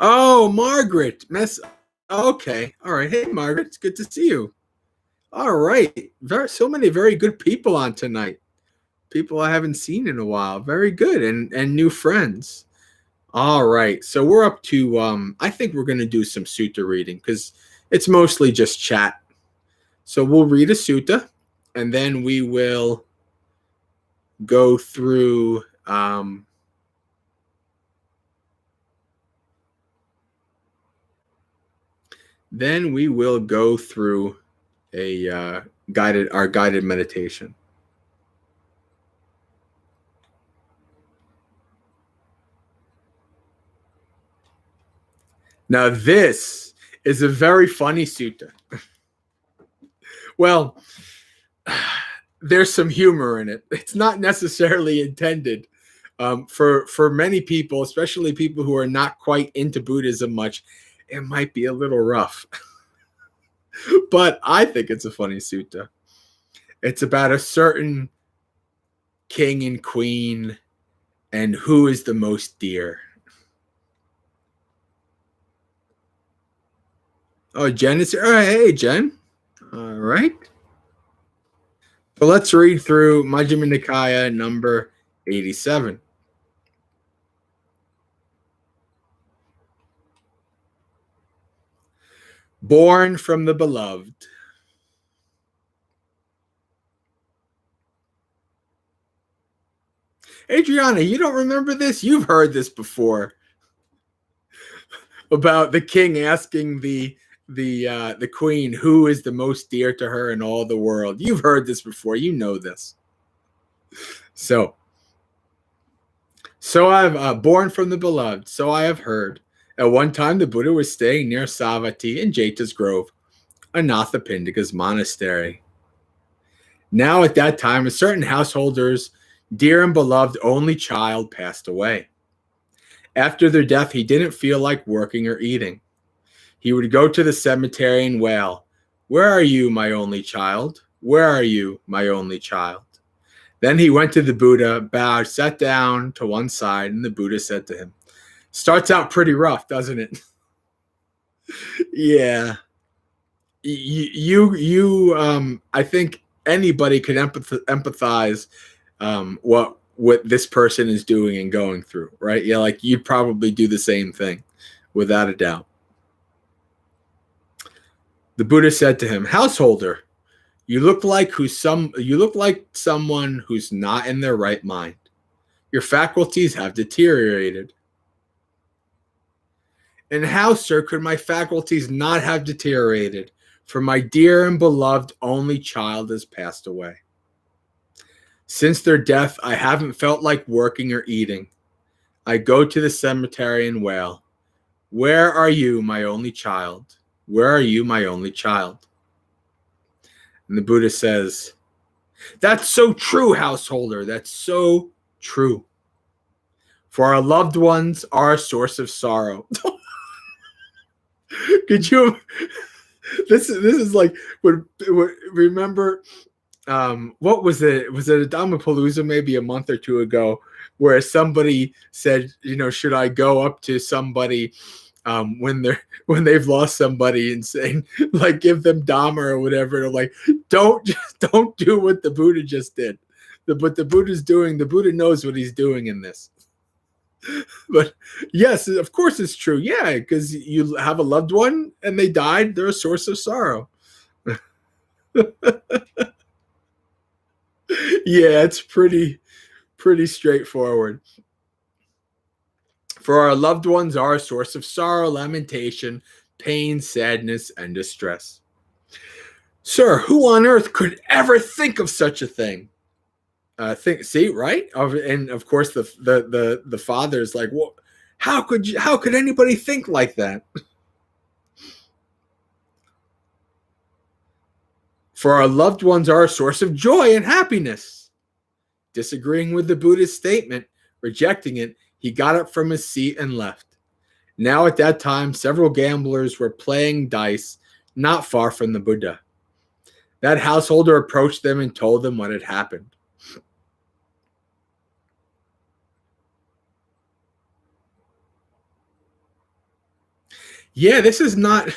Oh, Margaret. Okay. All right. Hey, Margaret. It's good to see you. All right. So many very good people on tonight. People I haven't seen in a while. Very good. And new friends. All right. So we're up to I think we're gonna do some sutta reading because it's mostly just chat. So we'll read a sutta and then we will go through a guided meditation. Now this is a very funny sutta. Well, there's some humor in it. It's not necessarily intended for many people, especially people who are not quite into Buddhism much. It might be a little rough, but I think it's a funny sutta. It's about a certain king and queen and who is the most dear. Oh, Jen is here. All right, hey, Jen. All right. So let's read through Majjhima Nikaya number 87. Born from the beloved. Adriana, you don't remember this? You've heard this before about the king asking the queen who is the most dear to her in all the world. You've heard this before. You know this. So I've born from the beloved. So I have heard. At one time, the Buddha was staying near Savatthi in Jeta's Grove, Anathapindika's monastery. Now, at that time, a certain householder's dear and beloved only child passed away. After their death, he didn't feel like working or eating. He would go to the cemetery and wail, "Where are you, my only child? Where are you, my only child?" Then he went to the Buddha, bowed, sat down to one side, and the Buddha said to him, "Starts out pretty rough, doesn't it?" Yeah. I think anybody could empathize what this person is doing and going through, right? Yeah, like you'd probably do the same thing, without a doubt. The Buddha said to him, "Householder, you look like someone who's not in their right mind. Your faculties have deteriorated." "And how, sir, could my faculties not have deteriorated? For my dear and beloved only child has passed away." Since their death, I haven't felt like working or eating. I go to the cemetery and wail, where are you, my only child? Where are you, my only child? And the Buddha says, that's so true, householder. That's so true. For our loved ones are a source of sorrow. Could you? This is like remember what was it? Was it a Dhammapalooza maybe a month or two ago, where somebody said, should I go up to somebody when they've lost somebody and saying, like, give them Dhamma or whatever? They're like, don't do what the Buddha just did. What the Buddha's doing, the Buddha knows what he's doing in this. But yes, of course it's true. Yeah, because you have a loved one and they died, they're a source of sorrow. Yeah, it's pretty straightforward. For our loved ones are a source of sorrow, lamentation, pain, sadness, and distress. Sir, who on earth could ever think of such a thing? See, right? And of course, the father's like, well, how could anybody think like that? For our loved ones are a source of joy and happiness. Disagreeing with the Buddha's statement, rejecting it, he got up from his seat and left. Now at that time, several gamblers were playing dice not far from the Buddha. That householder approached them and told them what had happened. Yeah, this is not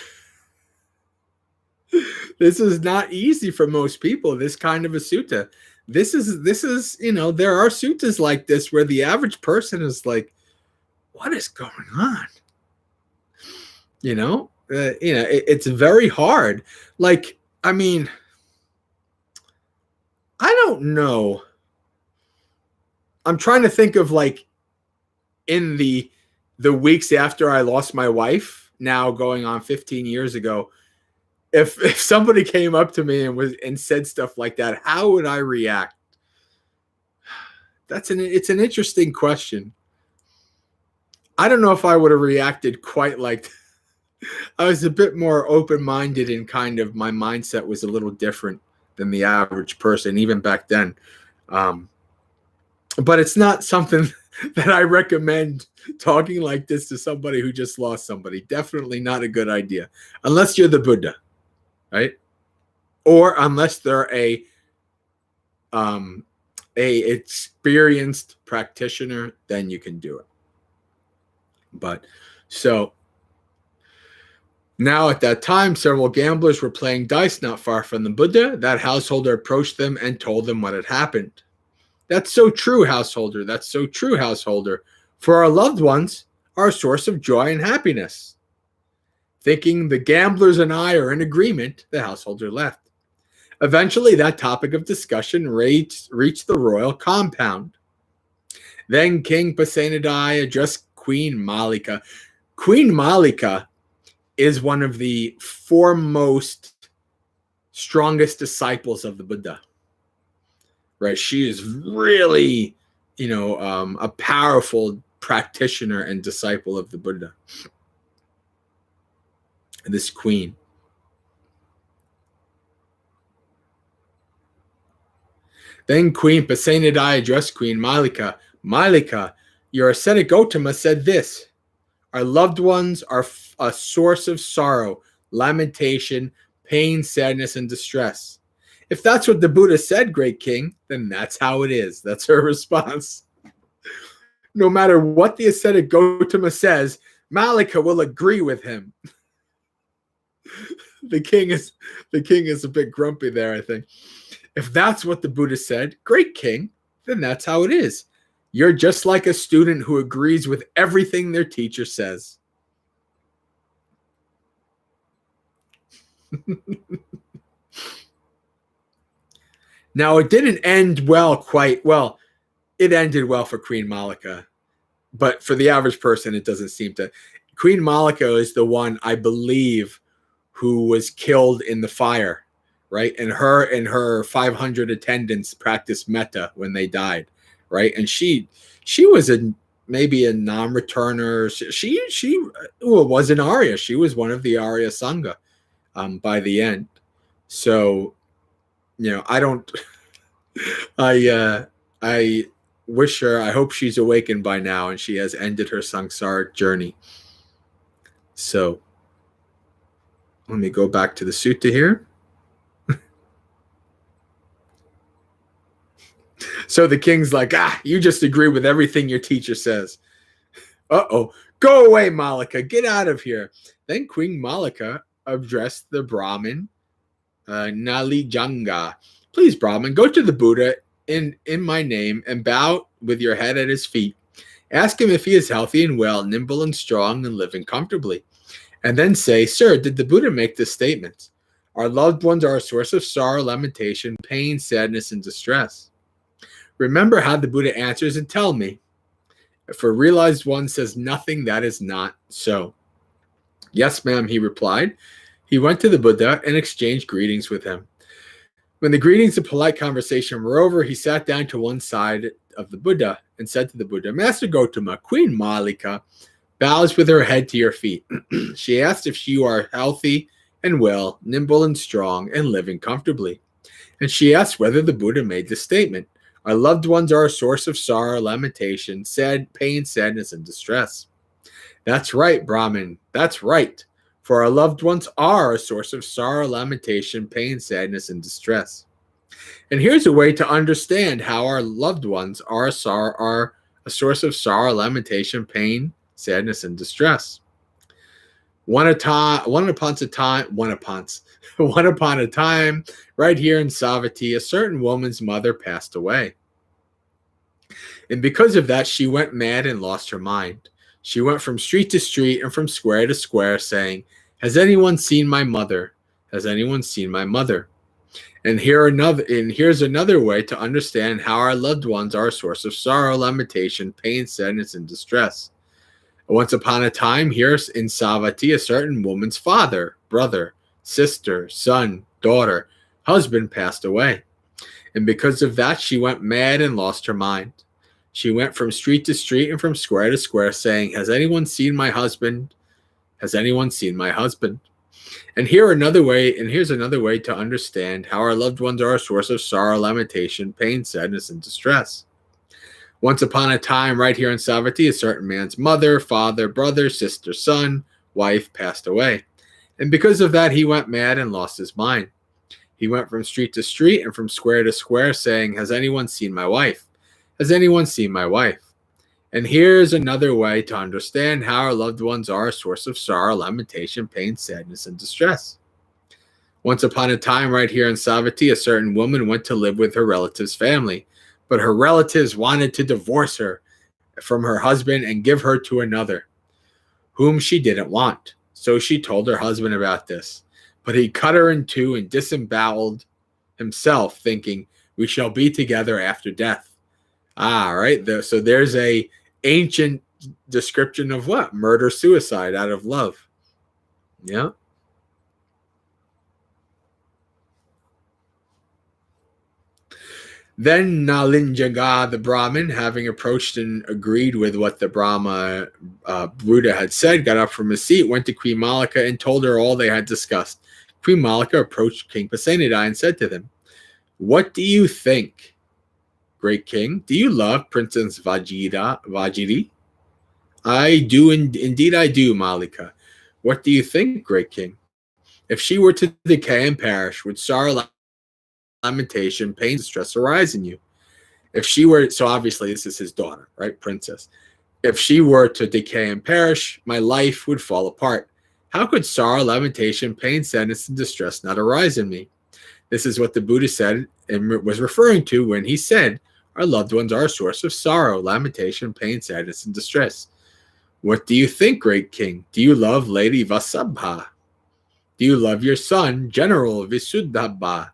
easy for most people, this kind of a sutta. This is there are suttas like this where the average person is like, what is going on? It's very hard. Like, I mean, I don't know. I'm trying to think of, like, in the weeks after I lost my wife, now going on 15 years ago, if somebody came up to me and said stuff like that, how would I react? It's an interesting question. I don't know if I would have reacted quite like I was a bit more open-minded, and kind of my mindset was a little different than the average person, even back then. But it's not something that I recommend talking like this to somebody who just lost somebody. Definitely not a good idea. Unless you're the Buddha, right? Or unless they're a experienced practitioner, then you can do it. But so now at that time, several gamblers were playing dice not far from the Buddha. That householder approached them and told them what had happened. That's so true, householder. That's so true, householder. For our loved ones are a source of joy and happiness. Thinking the gamblers and I are in agreement, the householder left. Eventually, that topic of discussion reached the royal compound. Then King Pasenadi addressed Queen Malika. Queen Malika is one of the foremost, strongest disciples of the Buddha. Right? She is really, a powerful practitioner and disciple of the Buddha. This queen. Then Queen Pasenadi addressed Queen Malika. Malika, your ascetic Gautama said this: our loved ones are a source of sorrow, lamentation, pain, sadness, and distress. If that's what the Buddha said, great king, then that's how it is. That's her response. No matter what the ascetic Gautama says, Malika will agree with him. The king is a bit grumpy there, I think. If that's what the Buddha said, great king, then that's how it is. You're just like a student who agrees with everything their teacher says. Now, it didn't end quite well. It ended well for Queen Malika, but for the average person, it doesn't seem to. Queen Malika is the one, I believe, who was killed in the fire right? And her 500 attendants practiced metta when they died, right? And she was maybe a non-returner. She was an Arya. She was one of the Arya Sangha by the end. So, I don't. I wish her. I hope she's awakened by now and she has ended her samsara journey. So, let me go back to the sutta here. So the king's like, you just agree with everything your teacher says. Uh-oh. Go away, Malika. Get out of here. Then Queen Malika addressed the Brahmin, Nalijanga. Please, Brahmin, go to the Buddha in my name and bow with your head at his feet. Ask him if he is healthy and well, nimble and strong, and living comfortably. And then say, Sir, did the Buddha make this statement? Our loved ones are a source of sorrow, lamentation, pain, sadness, and distress. Remember how the Buddha answers and tell me. If a realized one says nothing, that is not so. Yes, ma'am, he replied. He went to the Buddha and exchanged greetings with him. When the greetings and polite conversation were over, he sat down to one side of the Buddha and said to the Buddha, Master Gautama, Queen Malika bows with her head to your feet. She asked if you are healthy and well, nimble and strong, and living comfortably. And she asked whether the Buddha made this statement. Our loved ones are a source of sorrow, lamentation, pain, sadness, and distress. That's right, Brahmin. That's right. For our loved ones are a source of sorrow, lamentation, pain, sadness, and distress. And here's a way to understand how our loved ones are a source of sorrow, lamentation, pain, sadness, and distress. Once upon a time, right here in Savatthi, a certain woman's mother passed away. And because of that, she went mad and lost her mind. She went from street to street and from square to square saying, Has anyone seen my mother? Has anyone seen my mother? And here's another way to understand how our loved ones are a source of sorrow, lamentation, pain, sadness, and distress. Once upon a time, here in Savatthi, a certain woman's father, brother, sister, son, daughter, husband passed away. And because of that, she went mad and lost her mind. She went from street to street and from square to square saying, Has anyone seen my husband? Has anyone seen my husband? And here's another way to understand how our loved ones are a source of sorrow, lamentation, pain, sadness, and distress. Once upon a time, right here in Savatthi, a certain man's mother, father, brother, sister, son, wife passed away. And because of that, he went mad and lost his mind. He went from street to street and from square to square saying, Has anyone seen my wife? Has anyone seen my wife? And here's another way to understand how our loved ones are a source of sorrow, lamentation, pain, sadness, and distress. Once upon a time, right here in Savatthi, a certain woman went to live with her relative's family, but her relatives wanted to divorce her from her husband and give her to another, whom she didn't want. So she told her husband about this. But he cut her in two and disemboweled himself, thinking, We shall be together after death. Right. So there's a ancient description of what? Murder, suicide out of love. Yeah. Then Nalinjaga, the Brahmin, having approached and agreed with what the Buddha had said, got up from his seat, went to Queen Malika, and told her all they had discussed. Queen Malika approached King Pasenadi and said to them, What do you think, great king? Do you love Princess Vajiri? I do, indeed I do, Malika. What do you think, great king? If she were to decay and perish, would sorrow, lamentation, pain, distress arise in you? If she were, so obviously this is his daughter, right, princess. If she were to decay and perish, my life would fall apart. How could sorrow, lamentation, pain, sadness, and distress not arise in me? This is what the Buddha said and was referring to when he said, Our loved ones are a source of sorrow, lamentation, pain, sadness, and distress. What do you think, great king? Do you love Lady Vasabha? Do you love your son, General Visuddhabha?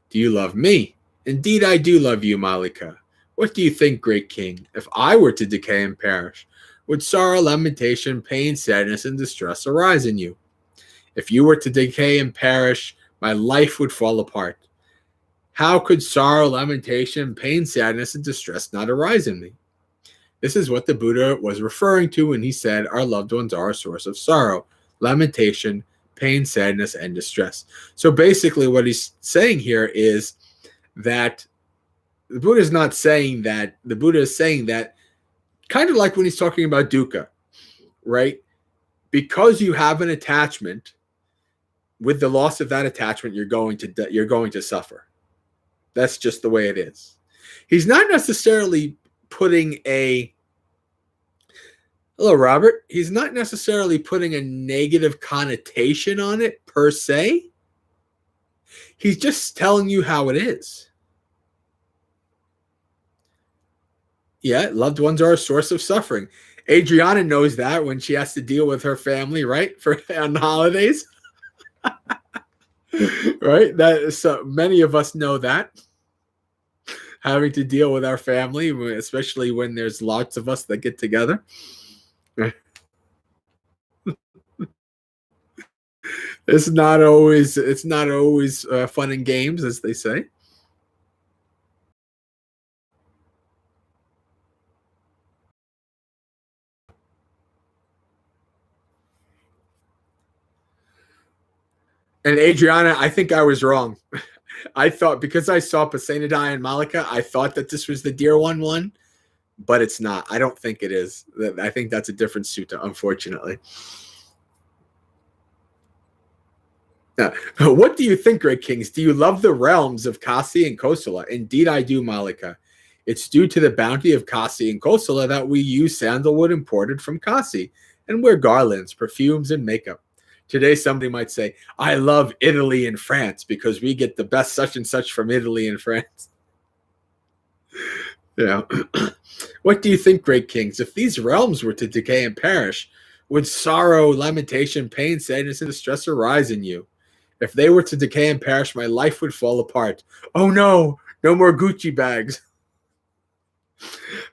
Do you love me? Indeed, I do love you, Malika. What do you think, great king? If I were to decay and perish, would sorrow, lamentation, pain, sadness, and distress arise in you? If you were to decay and perish, my life would fall apart. How could sorrow, lamentation, pain, sadness, and distress not arise in me? This is what the Buddha was referring to when he said our loved ones are a source of sorrow, lamentation, pain, sadness, and distress. So basically what he's saying here is that the Buddha is not saying that. The Buddha is saying that kind of like when he's talking about dukkha, right? Because you have an attachment, with the loss of that attachment, you're going to suffer. That's just the way it is. He's not necessarily putting a hello, Robert. He's not necessarily putting a negative connotation on it per se. He's just telling you how it is. Yeah, loved ones are a source of suffering. Adriana knows that when she has to deal with her family, right? On holidays. Right? That so many of us know that. Having to deal with our family, especially when there's lots of us that get together. It's not always fun and games, as they say. And Adriana, I think I was wrong. I thought, because I saw Pasenadai and Malika, I thought that this was the Dear one, but it's not. I don't think it is. I think that's a different sutta, unfortunately. What do you think, great kings? Do you love the realms of Kasi and Kosala? Indeed, I do, Malika. It's due to the bounty of Kasi and Kosala that we use sandalwood imported from Kasi and wear garlands, perfumes, and makeup. Today, somebody might say, I love Italy and France because we get the best such and such from Italy and France. Yeah. What do you think, great kings? If these realms were to decay and perish, would sorrow, lamentation, pain, sadness, and distress arise in you? If they were to decay and perish, my life would fall apart. Oh no, no more Gucci bags.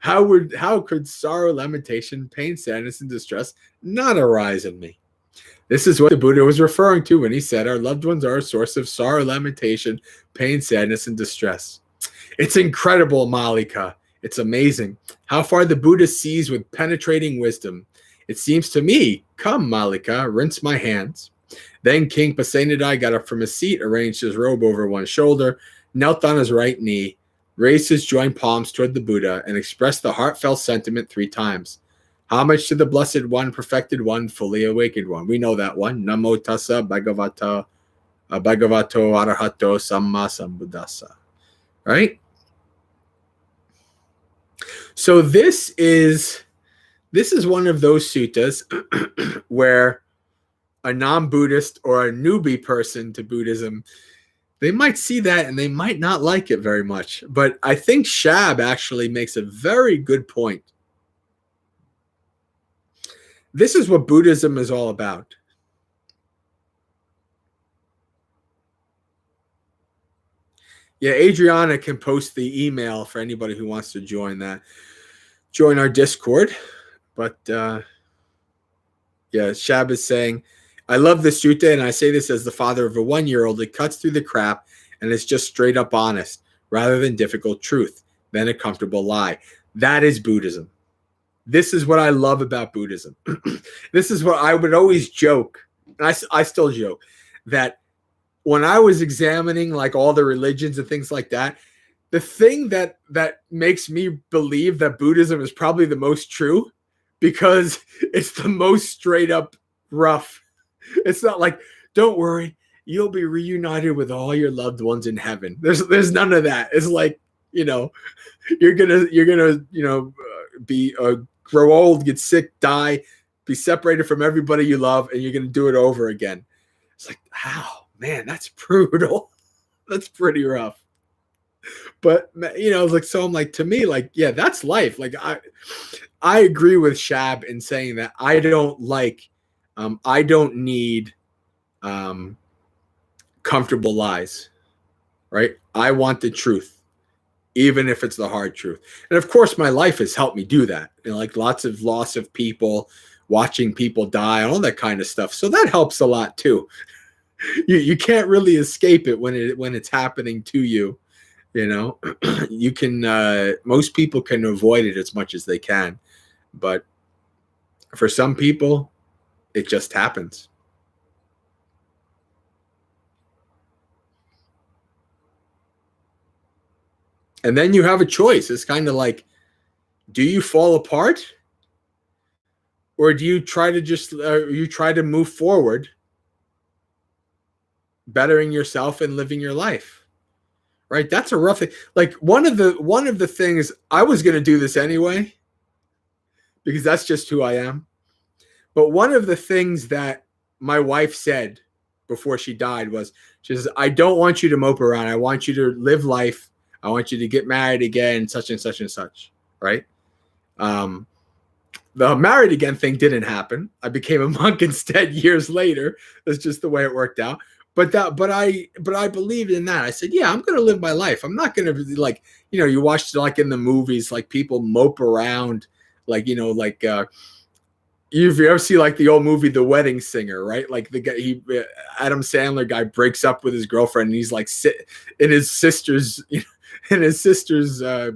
How could sorrow, lamentation, pain, sadness, and distress not arise in me? This is what the Buddha was referring to when he said our loved ones are a source of sorrow, lamentation, pain, sadness, and distress. It's incredible, Malika. It's amazing how far the Buddha sees with penetrating wisdom. It seems to me, come, Malika, rinse my hands. Then King Pasenadai got up from his seat, arranged his robe over one shoulder, knelt on his right knee, raised his joined palms toward the Buddha, and expressed the heartfelt sentiment 3 times. Homage to the Blessed One, Perfected One, Fully Awakened One. We know that one. Namo Tassa Bhagavato Arahato Samma Sambuddhassa. Right? So this is one of those suttas where a non-Buddhist or a newbie person to Buddhism, they might see that and they might not like it very much. But I think Shab actually makes a very good point. This is what Buddhism is all about. Yeah, Adriana can post the email for anybody who wants to join our Discord. But yeah, Shab is saying, I love this sutta, and I say this as the father of a 1-year-old. It cuts through the crap, and it's just straight up honest, rather than difficult truth, then a comfortable lie. That is Buddhism. This is what I love about Buddhism. This is what I would always joke, and I still joke, that when I was examining like all the religions and things like that, the thing that makes me believe that Buddhism is probably the most true, because it's the most straight up rough. It's not like, don't worry, you'll be reunited with all your loved ones in heaven. There's none of that. It's like, you're gonna be grow old, get sick, die, be separated from everybody you love, and you're gonna do it over again. It's like, wow, man, that's brutal. That's pretty rough. But so I'm like, to me, like, yeah, that's life. Like I agree with Shab in saying that I don't need comfortable lies, right? I want the truth, even if it's the hard truth. And of course, my life has helped me do that. Like lots of loss of people, watching people die, all that kind of stuff. So that helps a lot too. You can't really escape it when it's happening to you. You know, you can. Most people can avoid it as much as they can, but for some people, it just happens. And then you have a choice. It's kind of like, do you fall apart, or do you try to move forward, bettering yourself and living your life? Right? That's a rough thing. Like one of the things, I was going to do this anyway because that's just who I am. But one of the things that my wife said before she died was, she says, I don't want you to mope around. I want you to live life. I want you to get married again, such and such and such. Right? The married again thing didn't happen. I became a monk instead years later. That's just the way it worked out. But I believed in that. I said, yeah, I'm going to live my life. I'm not going to, like, you watch, like, in the movies, like, people mope around, like, like, if you ever see, like, the old movie The Wedding Singer, right? Like, the guy, Adam Sandler guy breaks up with his girlfriend, and he's like sit in his sister's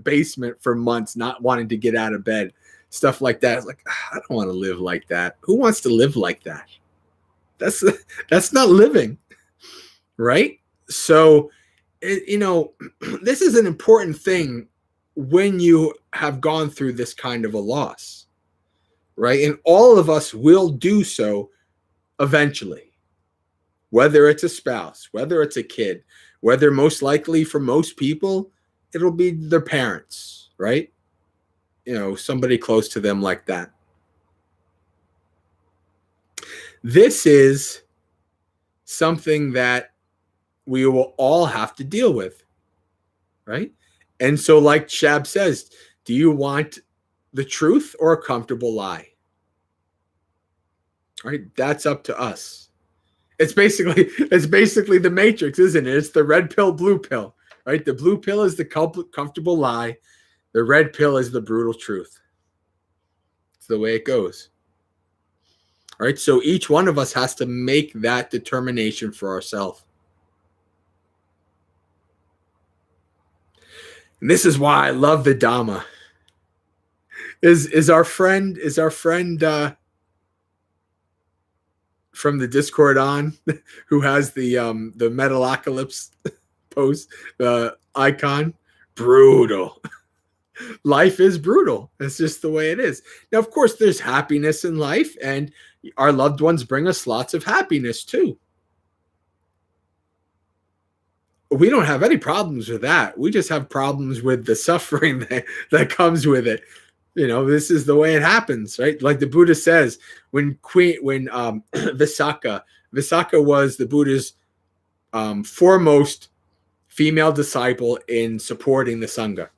basement for months, not wanting to get out of bed, stuff like that. It's like, I don't want to live like that. Who wants to live like that? That's not living, right? So, this is an important thing when you have gone through this kind of a loss, right? And all of us will do so eventually, whether it's a spouse, whether it's a kid, whether, most likely for most people, it'll be their parents, right? Somebody close to them like that. This is something that we will all have to deal with, right? And so, like Shab says, do you want the truth or a comfortable lie? Right? That's up to us. It's basically the Matrix, isn't it? It's the red pill, blue pill, right? The blue pill is the comfortable lie. The red pill is the brutal truth. It's the way it goes. All right? So each one of us has to make that determination for ourselves. And this is why I love the Dhamma. Is our friend from the Discord on, who has the Metalocalypse post icon? Brutal. Life is brutal. It's just the way it is. Now, of course, there's happiness in life, and our loved ones bring us lots of happiness too. We don't have any problems with that. We just have problems with the suffering that comes with it. This is the way it happens, right? Like the Buddha says, when Visakha was the Buddha's foremost female disciple in supporting the Sangha,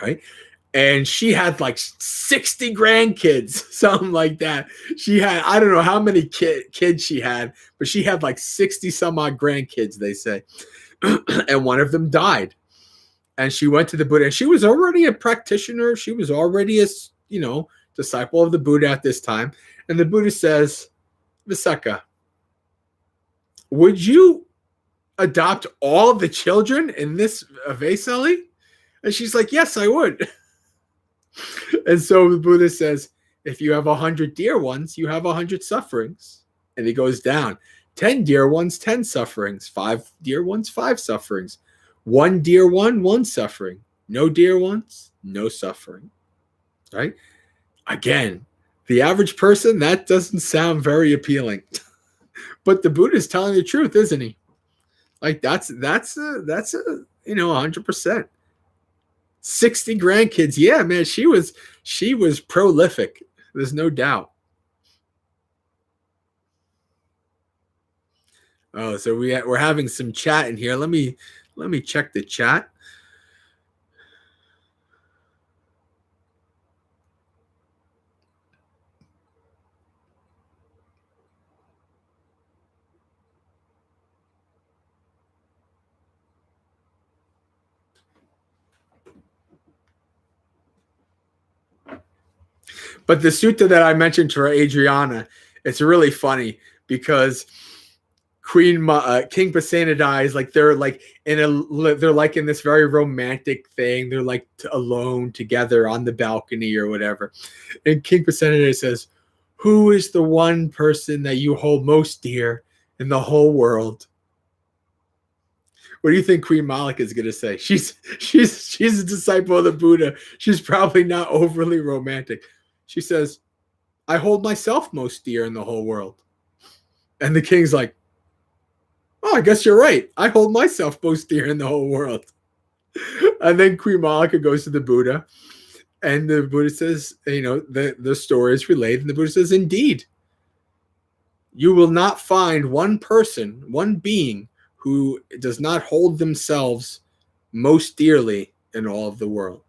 right? And she had like 60 grandkids, something like that. She had, I don't know how many kids she had, but she had like 60 some odd grandkids, they say. And one of them died. And she went to the Buddha. And she was already a practitioner. She was already a, disciple of the Buddha at this time. And the Buddha says, Visakha, would you adopt all the children in this Vesali? And she's like, yes, I would. And so the Buddha says, if you have 100 dear ones, you have 100 sufferings. And he goes down. 10 dear ones, 10 sufferings. 5 dear ones, 5 sufferings. 1 dear one, 1 suffering. No dear ones, no suffering. Right? Again, the average person, that doesn't sound very appealing. But the Buddha's telling the truth, isn't he? Like that's 100%. 60 grandkids. Yeah, man, she was prolific. There's no doubt. Oh, so we're having some chat in here. Let me check the chat. But the sutta that I mentioned to Adriana, it's really funny because King Pasenadi is like they're like in this very romantic thing. They're like alone together on the balcony or whatever. And King Pasenadi says, "Who is the one person that you hold most dear in the whole world?" What do you think Queen Malika is going to say? She's a disciple of the Buddha. She's probably not overly romantic. She says, "I hold myself most dear in the whole world." And the king's like, "Oh, I guess you're right. I hold myself most dear in the whole world." And then Queen Malika goes to the Buddha, and the Buddha says, the story is relayed, and the Buddha says, "Indeed, you will not find one person, one being, who does not hold themselves most dearly in all of the world."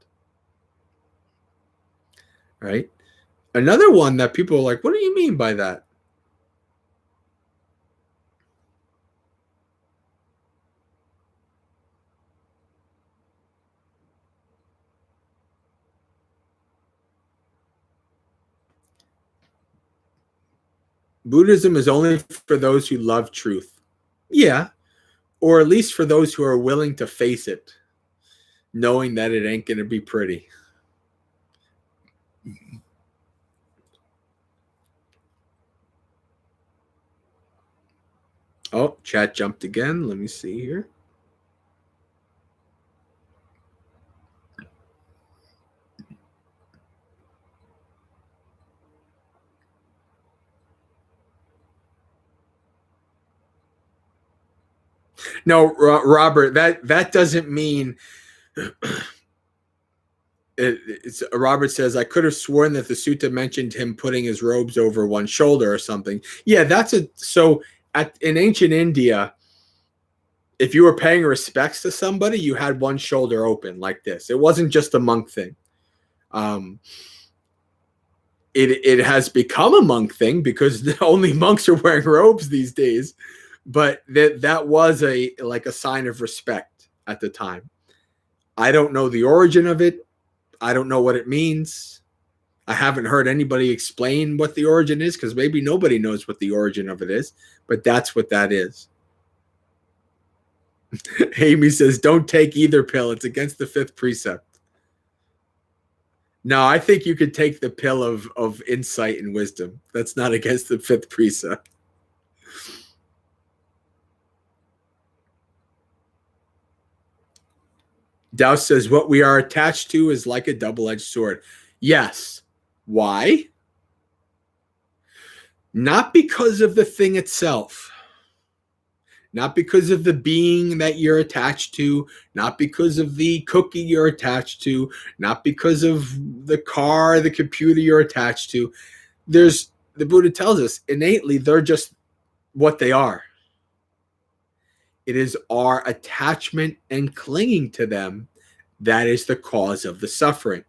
Right? Another one that people are like, "What do you mean by that?" Buddhism is only for those who love truth. Yeah, or at least for those who are willing to face it, knowing that it ain't going to be pretty. Oh, chat jumped again. Let me see here. No, Robert, that doesn't mean Robert says, "I could have sworn that the sutta mentioned him putting his robes over one shoulder or something." Yeah, in ancient India, if you were paying respects to somebody, you had one shoulder open like this. It wasn't just a monk thing. It has become a monk thing because only monks are wearing robes these days, but that was a sign of respect at the time. I don't know the origin of it. I don't know what it means. I haven't heard anybody explain what the origin is, because maybe nobody knows what the origin of it is, but that's what that is. Amy says, "Don't take either pill. It's against the fifth precept." No, I think you could take the pill of insight and wisdom. That's not against the fifth precept. Dow says, "What we are attached to is like a double-edged sword." Yes. Why? Not because of the thing itself. Not because of the being that you're attached to, not because of the cookie you're attached to, not because of the car, the computer you're attached to. The Buddha tells us innately they're just what they are. It is our attachment and clinging to them that is the cause of the suffering.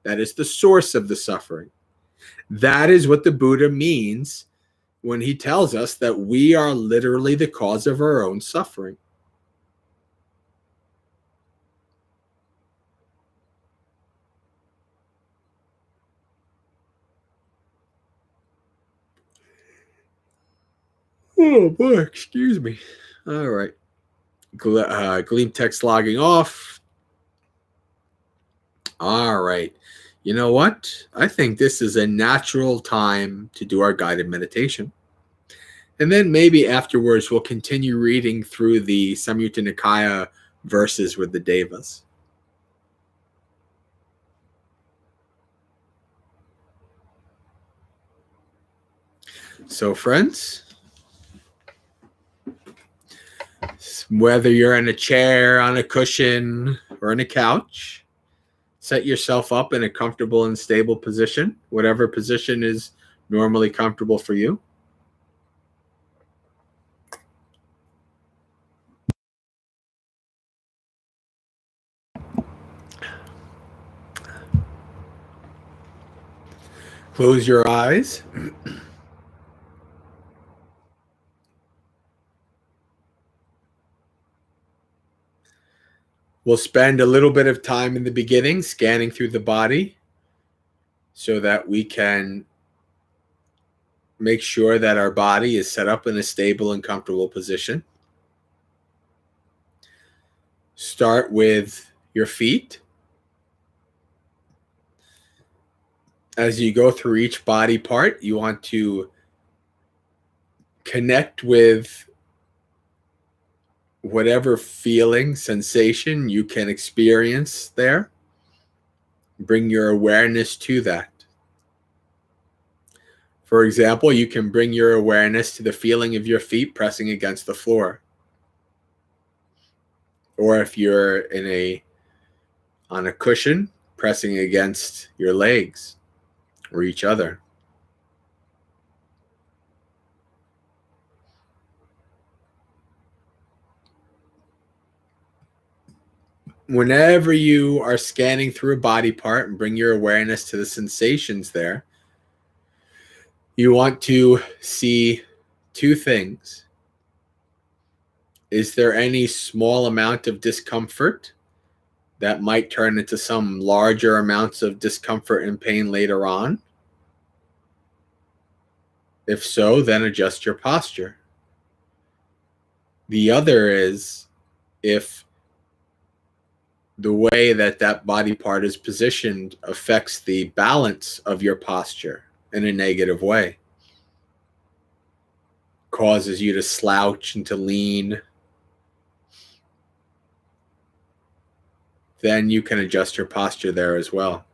That is the source of the suffering. That is what the Buddha means when he tells us that we are literally the cause of our own suffering. Oh boy, excuse me. All right. Gleam text logging off. All right. You know what? I think this is a natural time to do our guided meditation. And then maybe afterwards we'll continue reading through the Samyutta Nikaya verses with the devas. So, friends, whether you're in a chair, on a cushion, or on a couch, set yourself up in a comfortable and stable position, whatever position is normally comfortable for you. Close your eyes. We'll spend a little bit of time in the beginning scanning through the body so that we can make sure that our body is set up in a stable and comfortable position. Start with your feet. As you go through each body part, you want to connect with whatever feeling, sensation you can experience there. Bring your awareness to that. For example, you can bring your awareness to the feeling of your feet pressing against the floor. Or if you're on a cushion, pressing against your legs or each other. Whenever you are scanning through a body part and bring your awareness to the sensations there, you want to see two things. Is there any small amount of discomfort that might turn into some larger amounts of discomfort and pain later on? If so, then adjust your posture. The other is if the way that that body part is positioned affects the balance of your posture in a negative way, causes you to slouch and to lean, then you can adjust your posture there as well.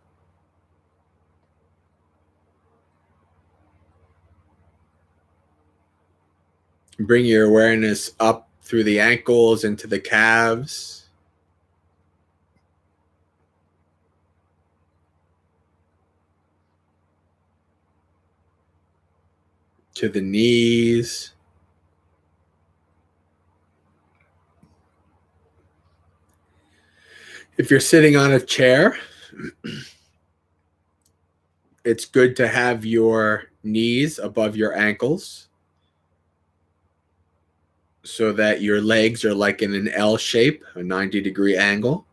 Bring your awareness up through the ankles into the calves. To the knees. If you're sitting on a chair, it's good to have your knees above your ankles so that your legs are like in an L shape, a 90-degree angle.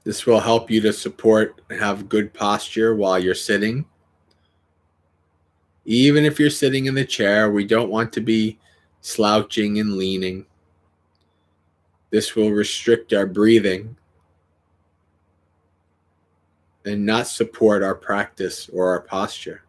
This will help you to support and have good posture while you're sitting. Even if you're sitting in the chair, we don't want to be slouching and leaning. This will restrict our breathing and not support our practice or our posture.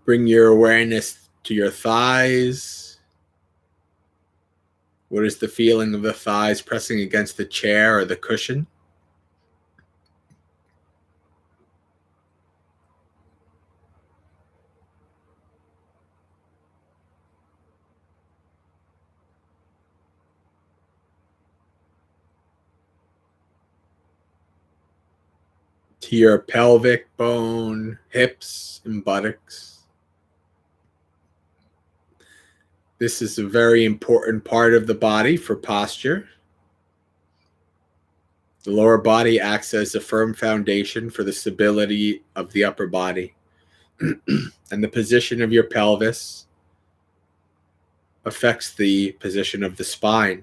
Bring your awareness to your thighs. What is the feeling of the thighs pressing against the chair or the cushion? To your pelvic bone, hips, and buttocks. This is a very important part of the body for posture. The lower body acts as a firm foundation for the stability of the upper body. And the position of your pelvis affects the position of the spine.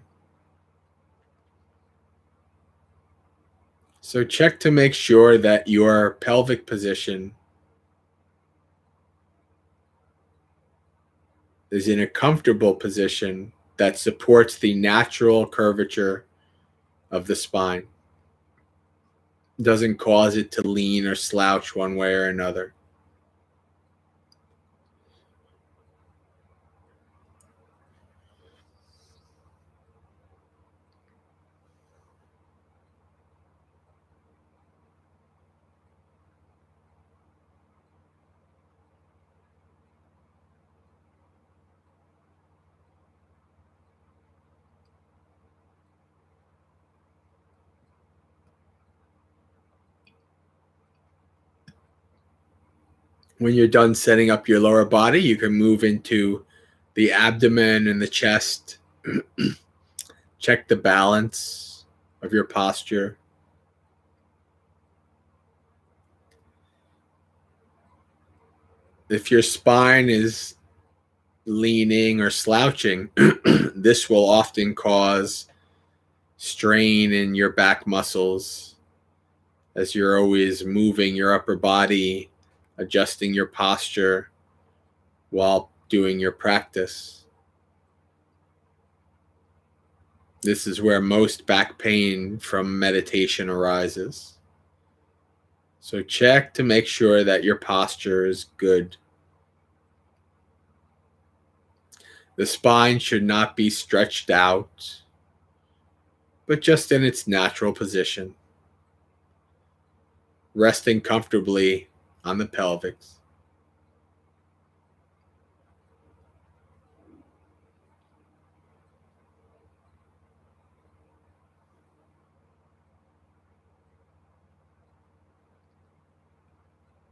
So check to make sure that your pelvic position is in a comfortable position that supports the natural curvature of the spine. Doesn't cause it to lean or slouch one way or another. When you're done setting up your lower body, you can move into the abdomen and the chest. Check the balance of your posture. If your spine is leaning or slouching, this will often cause strain in your back muscles as you're always moving your upper body, adjusting your posture while doing your practice. This is where most back pain from meditation arises. So check to make sure that your posture is good. The spine should not be stretched out, but just in its natural position, resting comfortably on the pelvis.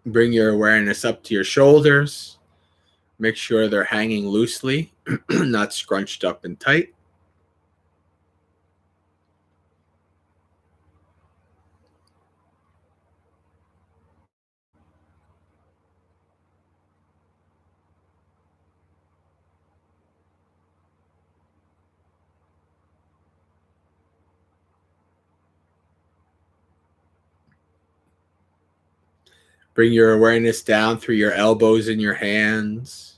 Bring your awareness up to your shoulders. Make sure they're hanging loosely, not scrunched up and tight. Bring your awareness down through your elbows and your hands.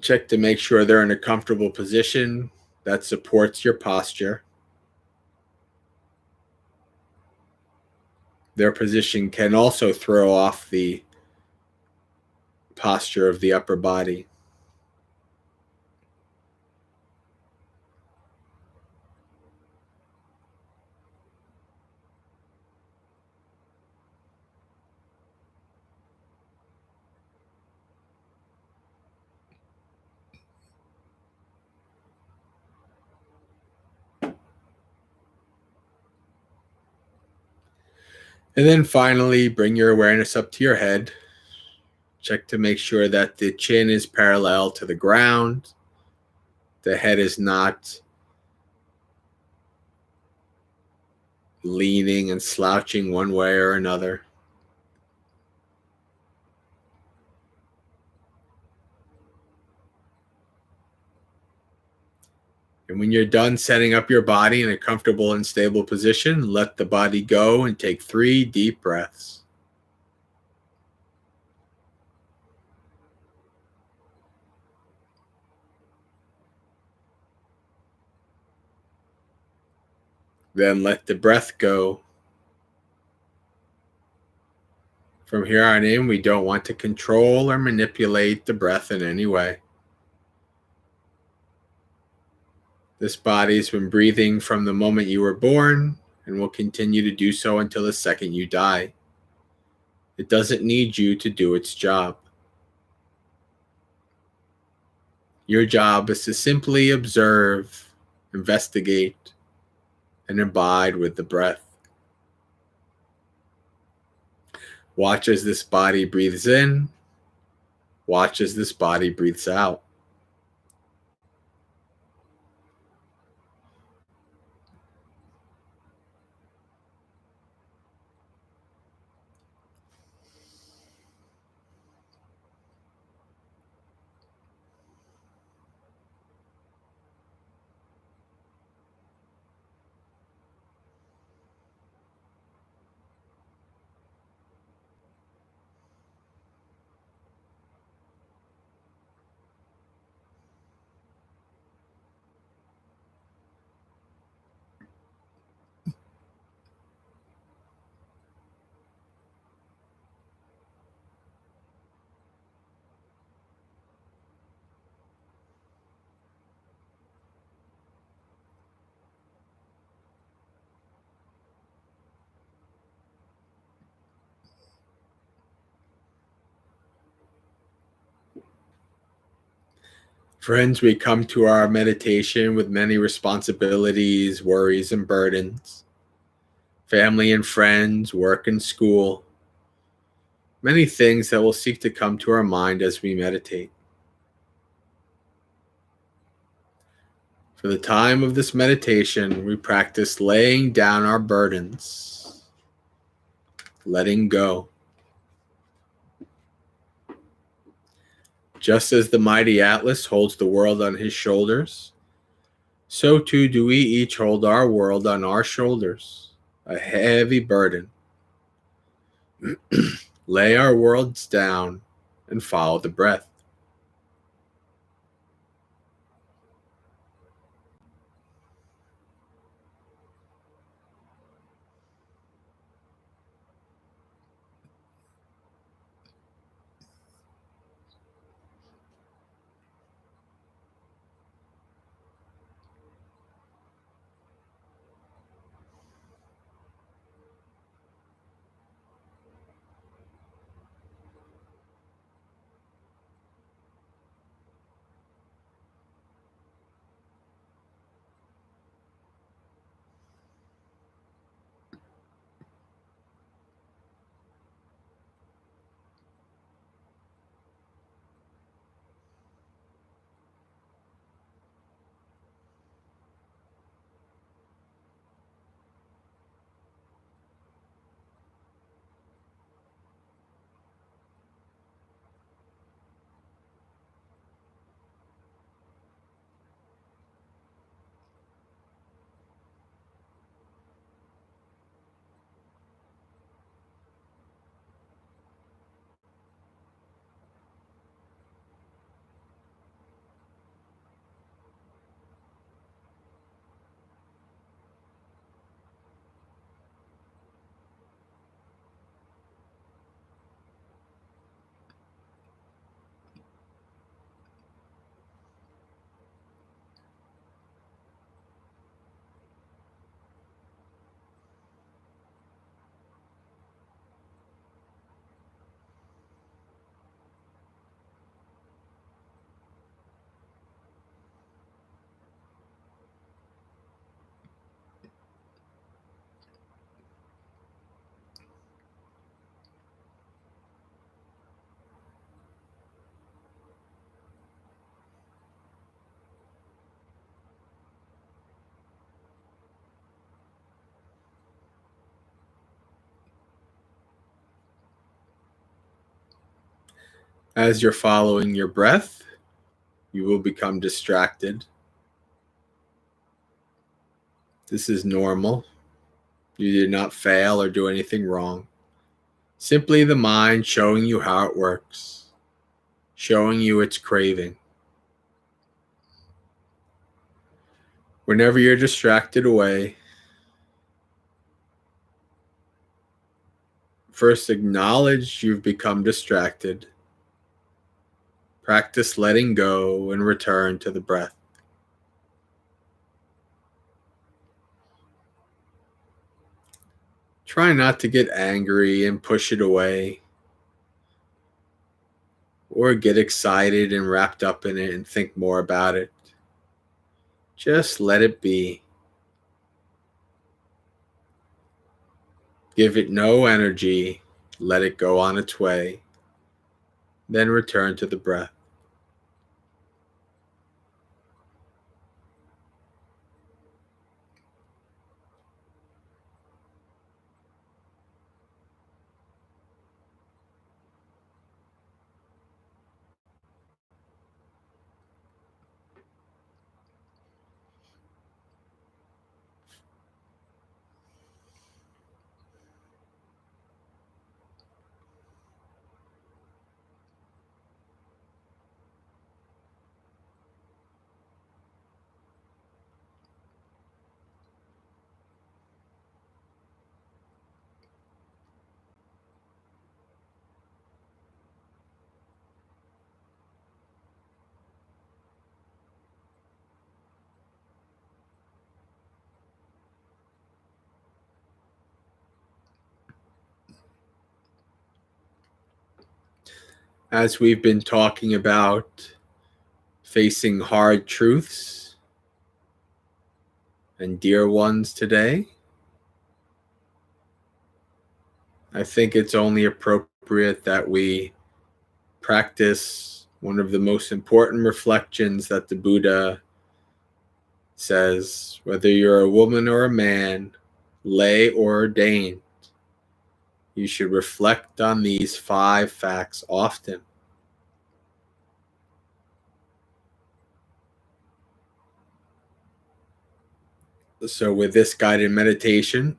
Check to make sure they're in a comfortable position that supports your posture. Their position can also throw off the posture of the upper body. And then finally, bring your awareness up to your head. Check to make sure that the chin is parallel to the ground. The head is not leaning and slouching one way or another. And when you're done setting up your body in a comfortable and stable position, let the body go and take 3 deep breaths. Then let the breath go. From here on in, we don't want to control or manipulate the breath in any way. This body's been breathing from the moment you were born and will continue to do so until the second you die. It doesn't need you to do its job. Your job is to simply observe, investigate, and abide with the breath. Watch as this body breathes in. Watch as this body breathes out. Friends, we come to our meditation with many responsibilities, worries, and burdens. Family and friends, work and school. Many things that will seek to come to our mind as we meditate. For the time of this meditation, we practice laying down our burdens, letting go. Just as the mighty Atlas holds the world on his shoulders, so too do we each hold our world on our shoulders, a heavy burden. Lay our worlds down and follow the breath. As you're following your breath, you will become distracted. This is normal. You did not fail or do anything wrong. Simply the mind showing you how it works, showing you its craving. Whenever you're distracted away, first acknowledge you've become distracted. Practice letting go and return to the breath. Try not to get angry and push it away, or get excited and wrapped up in it and think more about it. Just let it be. Give it no energy. Let it go on its way. Then return to the breath. As we've been talking about facing hard truths and dear ones today, I think it's only appropriate that we practice one of the most important reflections that the Buddha says, whether you're a woman or a man, lay or ordained, you should reflect on these 5 facts often. So, with this guided meditation,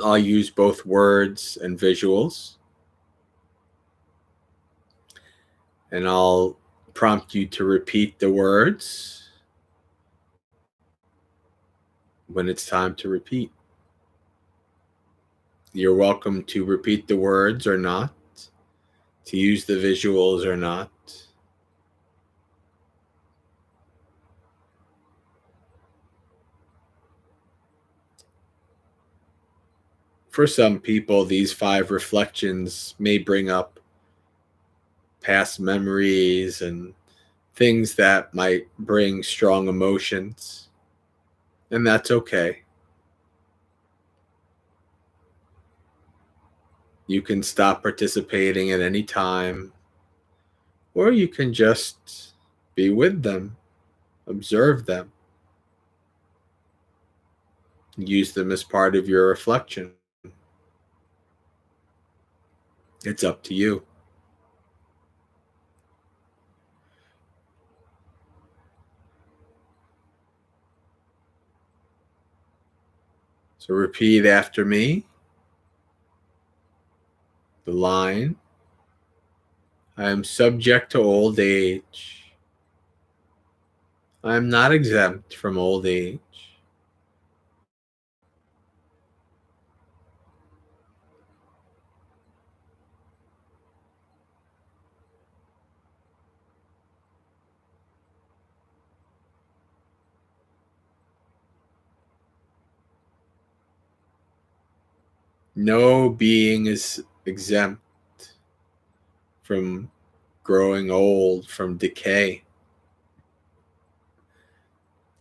I'll use both words and visuals. And I'll prompt you to repeat the words when it's time to repeat. You're welcome to repeat the words or not, to use the visuals or not. For some people, these 5 reflections may bring up past memories and things that might bring strong emotions, and that's okay. You can stop participating at any time, or you can just be with them, observe them, use them as part of your reflection. It's up to you. So repeat after me the line, I am subject to old age. I am not exempt from old age. No being is exempt from growing old, from decay.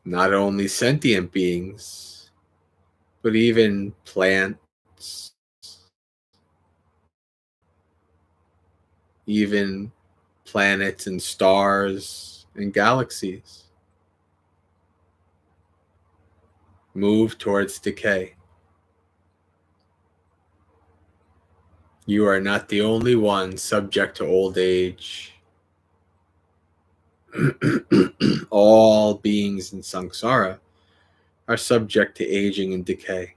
Not only sentient beings, but even plants, even planets and stars and galaxies move towards decay. You are not the only one subject to old age. All beings in samsara are subject to aging and decay.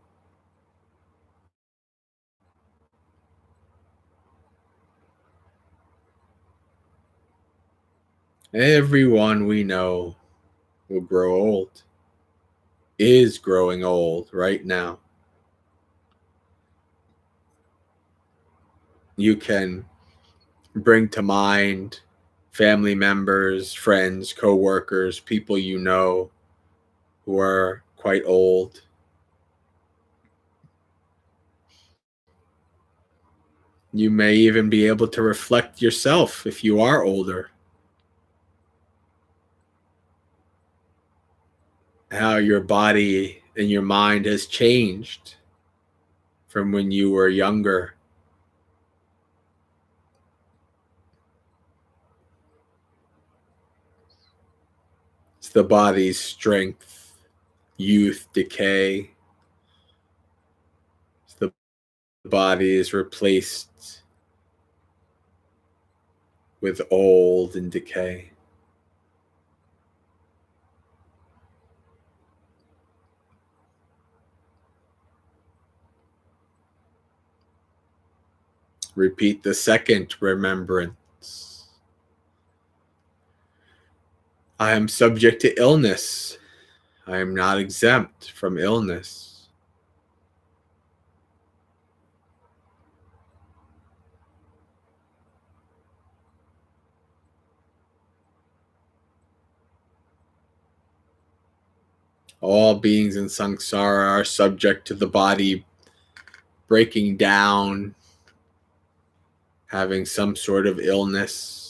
Everyone we know will grow old, is growing old right now. You can bring to mind family members, friends, co-workers, people you know who are quite old. You may even be able to reflect yourself if you are older, how your body and your mind has changed from when you were younger. It's the body's strength, youth, decay. It's the body is replaced with old and decay. Repeat the second remembrance. I am subject to illness. I am not exempt from illness. All beings in samsara are subject to the body breaking down, having some sort of illness.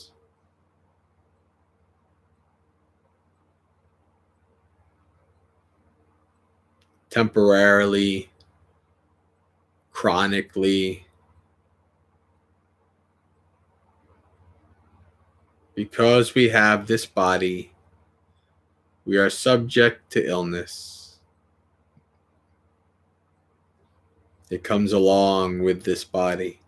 Temporarily, chronically, because we have this body, We are subject to illness. It comes along with this body.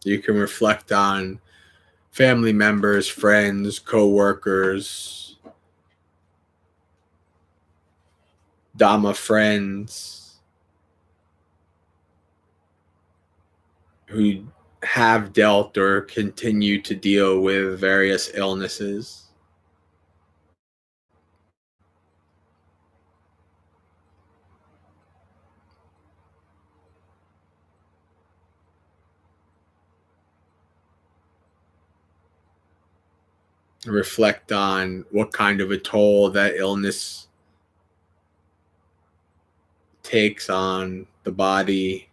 You can reflect on family members, friends, co-workers, Dhamma friends who have dealt or continue to deal with various illnesses. Reflect on what kind of a toll that illness takes on the body,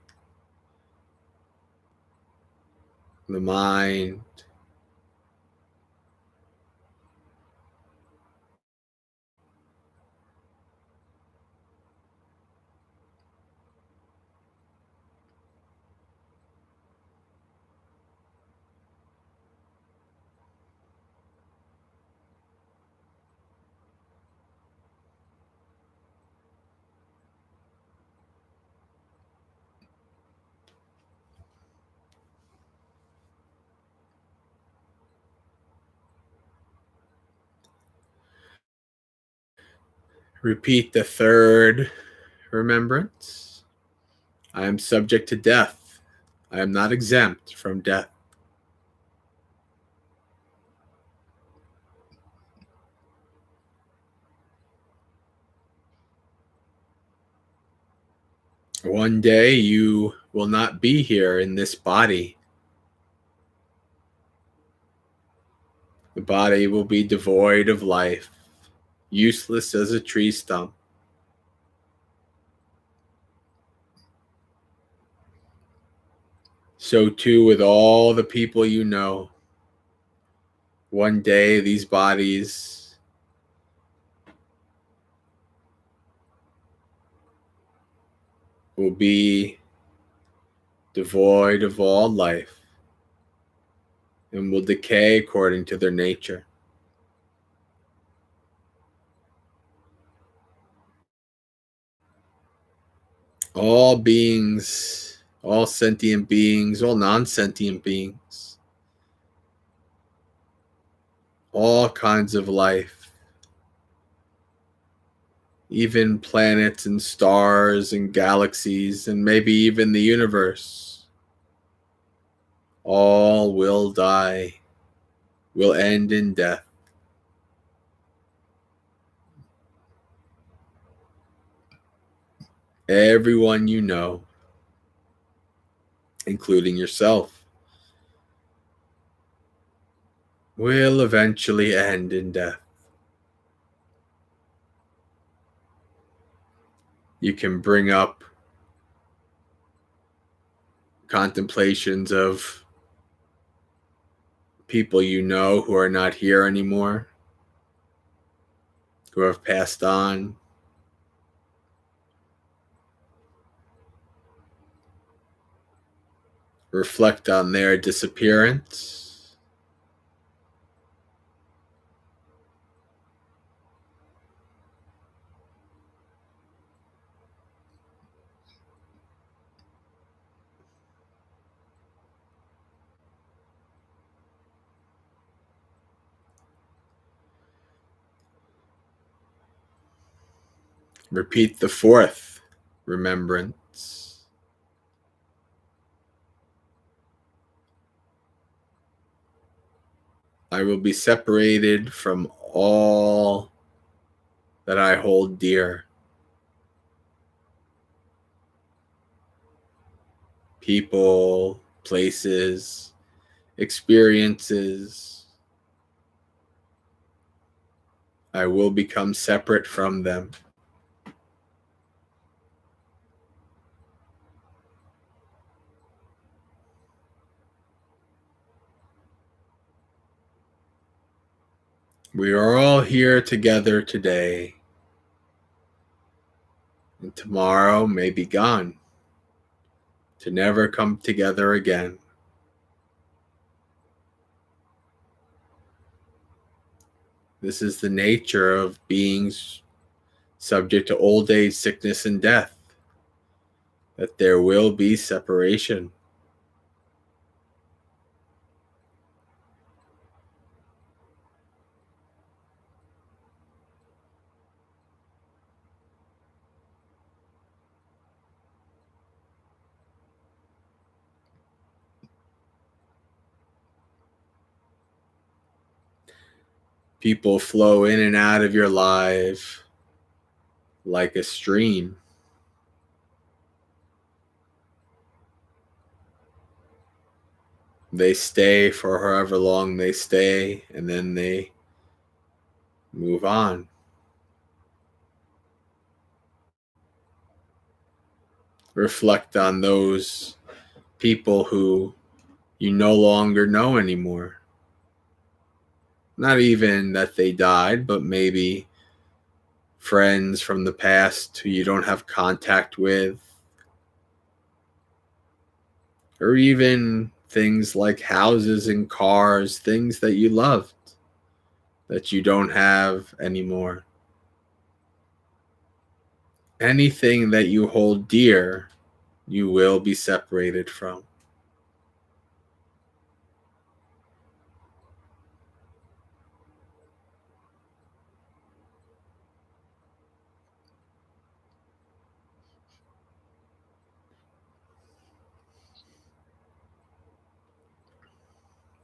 the mind. Repeat the third remembrance. I am subject to death. I am not exempt from death. One day you will not be here in this body. The body will be devoid of life, useless as a tree stump. So too with all the people you know. One day these bodies will be devoid of all life and will decay according to their nature. All beings, all sentient beings, all non-sentient beings, all kinds of life, even planets and stars and galaxies and maybe even the universe, all will die, will end in death. Everyone you know, including yourself, will eventually end in death. You can bring up contemplations of people you know who are not here anymore, who have passed on. Reflect on their disappearance. Repeat the fourth remembrance. I will be separated from all that I hold dear. People, places, experiences. I will become separate from them. We are all here together today and tomorrow may be gone, to never come together again. This is the nature of beings subject to old age, sickness, and death, that there will be separation. People flow in and out of your life like a stream. They stay for however long they stay, and then they move on. Reflect on those people who you no longer know anymore. Not even that they died, but maybe friends from the past who you don't have contact with, or even things like houses and cars, things that you loved that you don't have anymore. Anything that you hold dear, you will be separated from.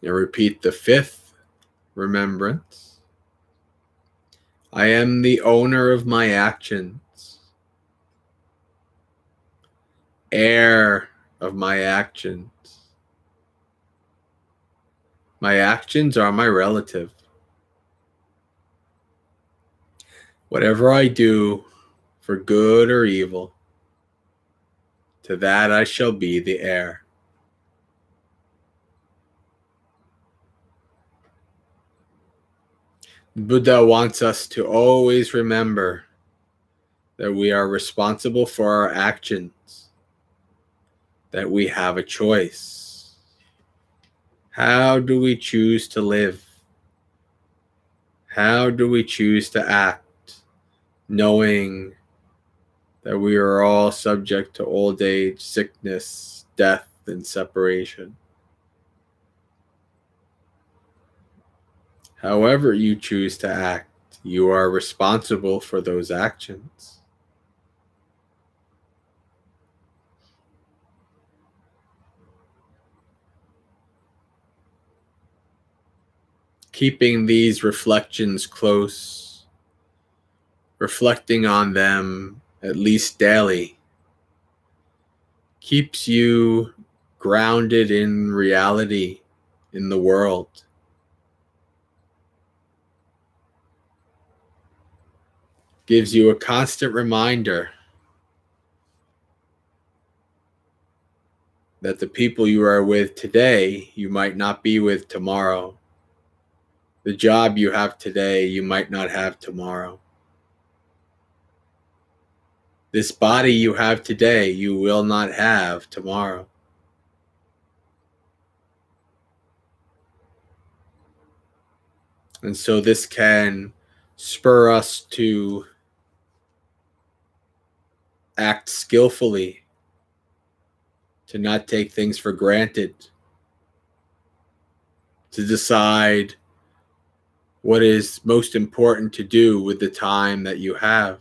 And repeat the fifth remembrance. I am the owner of my actions, heir of my actions. My actions are my relative. Whatever I do, for good or evil, to that I shall be the heir. Buddha wants us to always remember that we are responsible for our actions, that we have a choice. How do we choose to live? How do we choose to act, knowing that we are all subject to old age, sickness, death, and separation? However you choose to act, you are responsible for those actions. Keeping these reflections close, reflecting on them at least daily, keeps you grounded in reality, in the world. Gives you a constant reminder that the people you are with today, you might not be with tomorrow. The job you have today, you might not have tomorrow. This body you have today, you will not have tomorrow. And so this can spur us to act skillfully, to not take things for granted, to decide what is most important to do with the time that you have.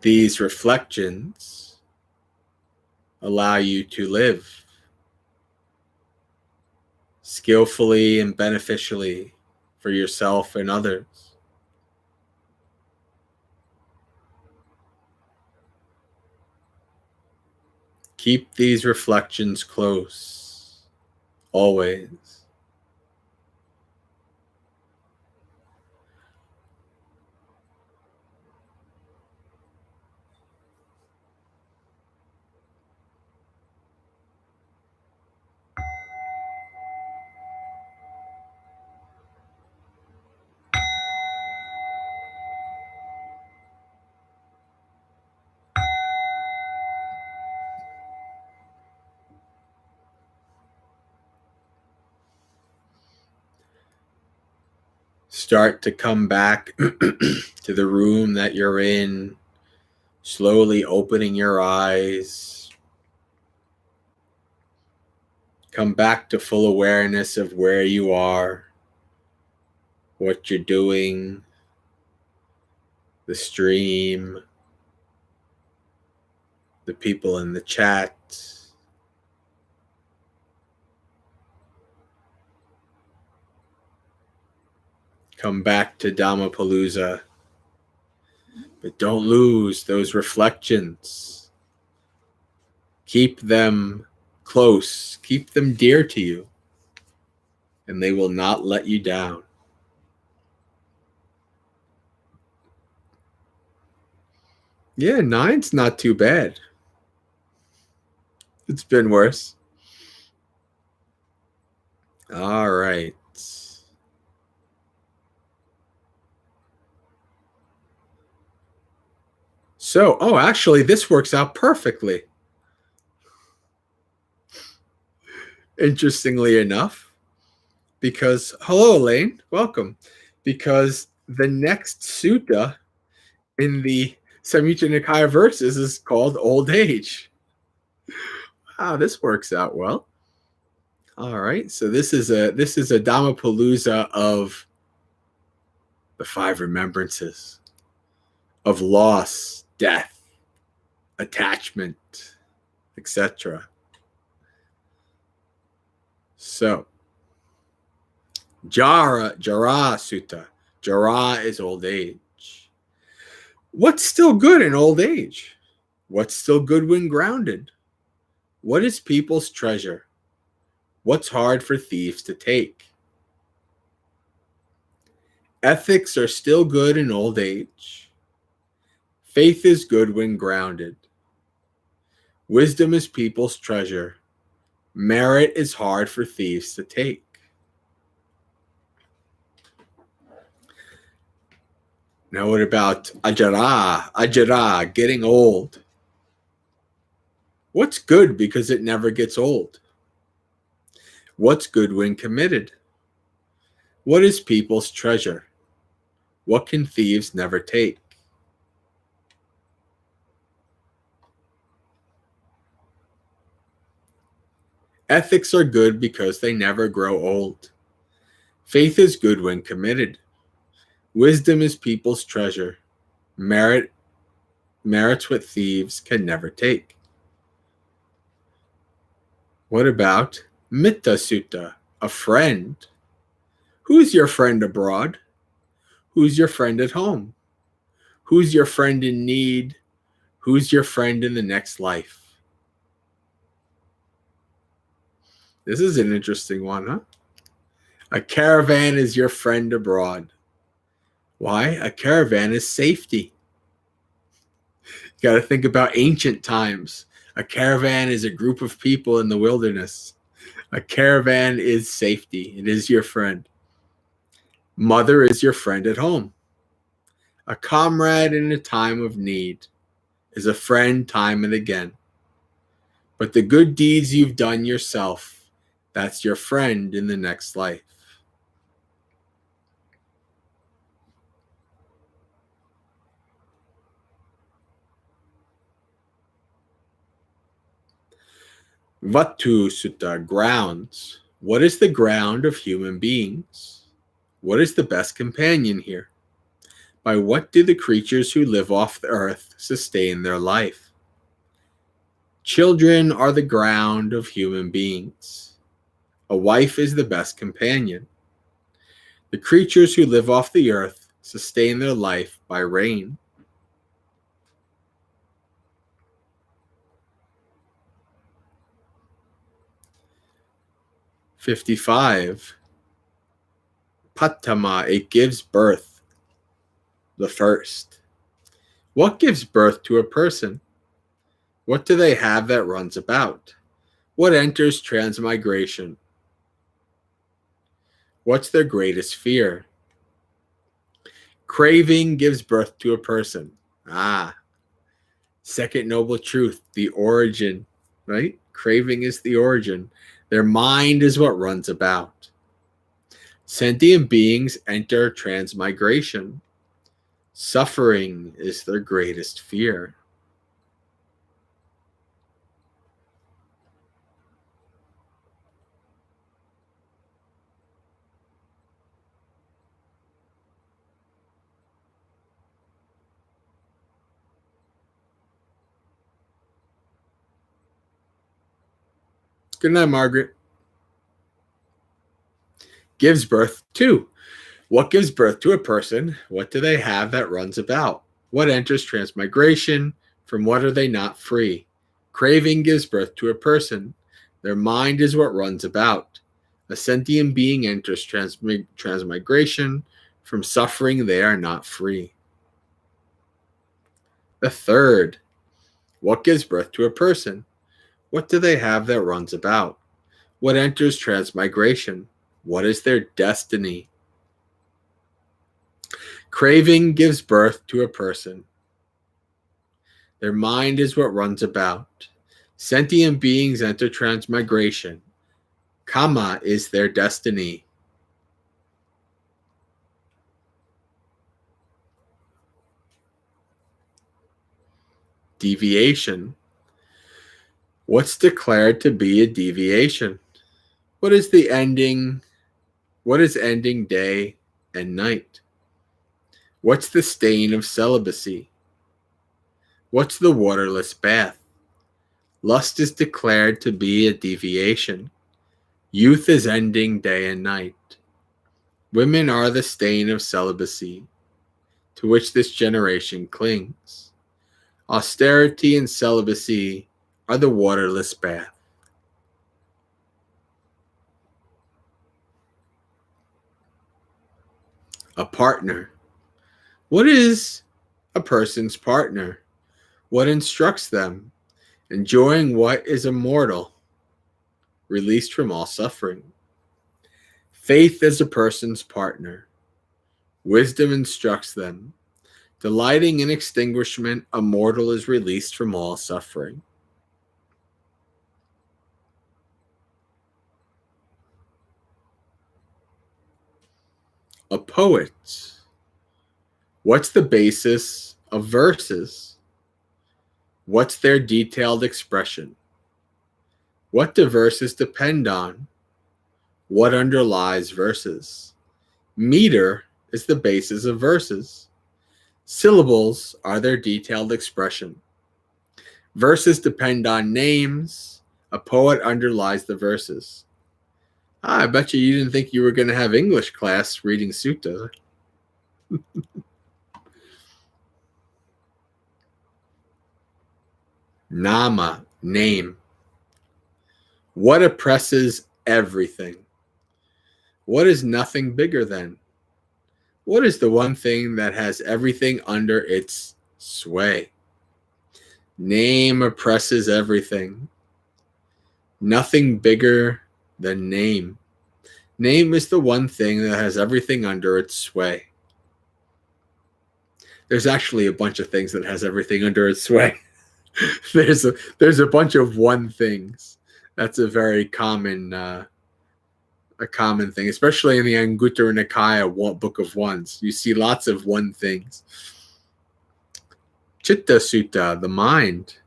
These reflections allow you to live skillfully and beneficially for yourself and others. Keep these reflections close, always. start to come back to the room that you're in, slowly opening your eyes. Come back to full awareness of where you are, what you're doing, the stream, the people in the chat. Come back to Dhammapalooza, but don't lose those reflections. Keep them close, keep them dear to you, and they will not let you down. Yeah, 9's not too bad. It's been worse. All right. So, actually, this works out perfectly. Interestingly enough, because, hello, Elaine, welcome. Because the next sutta in the Samyutta Nikaya verses is called Old Age. Wow, this works out well. All right, so this is a Dhammapalooza of the 5 remembrances of loss, death, attachment, etc. So, Jara Sutta. Jara is old age. What's still good in old age? What's still good when grounded? What is people's treasure? What's hard for thieves to take? Ethics are still good in old age. Faith is good when grounded. Wisdom is people's treasure. Merit is hard for thieves to take. Now what about Ajara, getting old? What's good because it never gets old? What's good when committed? What is people's treasure? What can thieves never take? Ethics are good because they never grow old. Faith is good when committed. Wisdom is people's treasure. Merits what thieves can never take. What about Mitta Sutta, a friend? Who's your friend abroad? Who's your friend at home? Who's your friend in need? Who's your friend in the next life? This is an interesting one, huh? A caravan is your friend abroad. Why? A caravan is safety. You got to think about ancient times. A caravan is a group of people in the wilderness. A caravan is safety. It is your friend. Mother is your friend at home. A comrade in a time of need is a friend time and again. But the good deeds you've done yourself, that's your friend in the next life. Vatu Sutta, grounds. What is the ground of human beings? What is the best companion here? By what do the creatures who live off the earth sustain their life? Children are the ground of human beings. A wife is the best companion. The creatures who live off the earth sustain their life by rain. "55. Patama, it gives birth. The first. What gives birth to a person? What do they have that runs about? What enters transmigration? What's their greatest fear? Craving gives birth to a person. Second noble truth, the origin, right? Craving is the origin. Their mind is what runs about. Sentient beings enter transmigration. Suffering is their greatest fear. Good night, Margaret. Gives birth to. What gives birth to a person? What do they have that runs about? What enters transmigration? From what are they not free? Craving gives birth to a person. Their mind is what runs about. A sentient being enters transmigration. From suffering they are not free. The third. What gives birth to a person? What do they have that runs about? What enters transmigration? What is their destiny? Craving gives birth to a person. Their mind is what runs about. Sentient beings enter transmigration. Kama is their destiny. Deviation. What's declared to be a deviation? What is the ending? What is ending day and night? What's the stain of celibacy? What's the waterless bath? Lust is declared to be a deviation. Youth is ending day and night. Women are the stain of celibacy, to which this generation clings. Austerity and celibacy are the waterless bath. A partner. What is a person's partner? What instructs them? Enjoying what is immortal, released from all suffering. Faith is a person's partner. Wisdom instructs them. Delighting in extinguishment, a mortal is released from all suffering. A poet. What's the basis of verses? What's their detailed expression? What do verses depend on? What underlies verses? Meter is the basis of verses. Syllables are their detailed expression. Verses depend on names. A poet underlies the verses. I bet you didn't think you were going to have English class reading sutta. Nama, name. What oppresses everything? What is nothing bigger than? What is the one thing that has everything under its sway? Name oppresses everything. Nothing bigger than name. Name is the one thing that has everything under its sway. There's actually a bunch of things that has everything under its sway. There's a bunch of one things. That's a very common thing, especially in the Anguttara Nikaya Book of Ones. You see lots of one things. Chitta Sutta, the mind.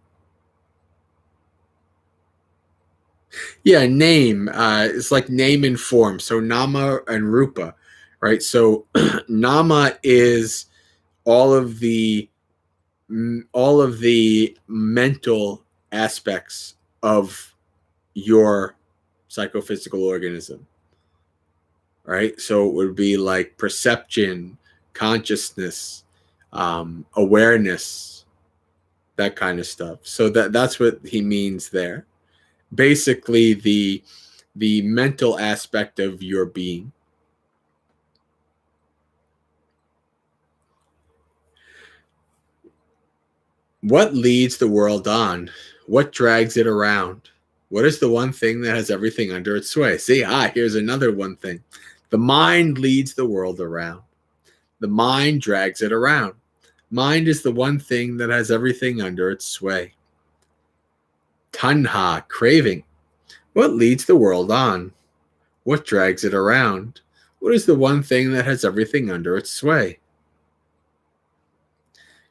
Yeah, name. It's like name and form. So nama and rupa, right? So nama is all of the mental aspects of your psychophysical organism, right? So it would be like perception, consciousness, awareness, that kind of stuff. So that's what he means there. Basically, the mental aspect of your being. What leads the world on? What drags it around? What is the one thing that has everything under its sway? See, here's another one thing. The mind leads the world around. The mind drags it around. Mind is the one thing that has everything under its sway. Tanha, craving. What leads the world on? What drags it around? What is the one thing that has everything under its sway?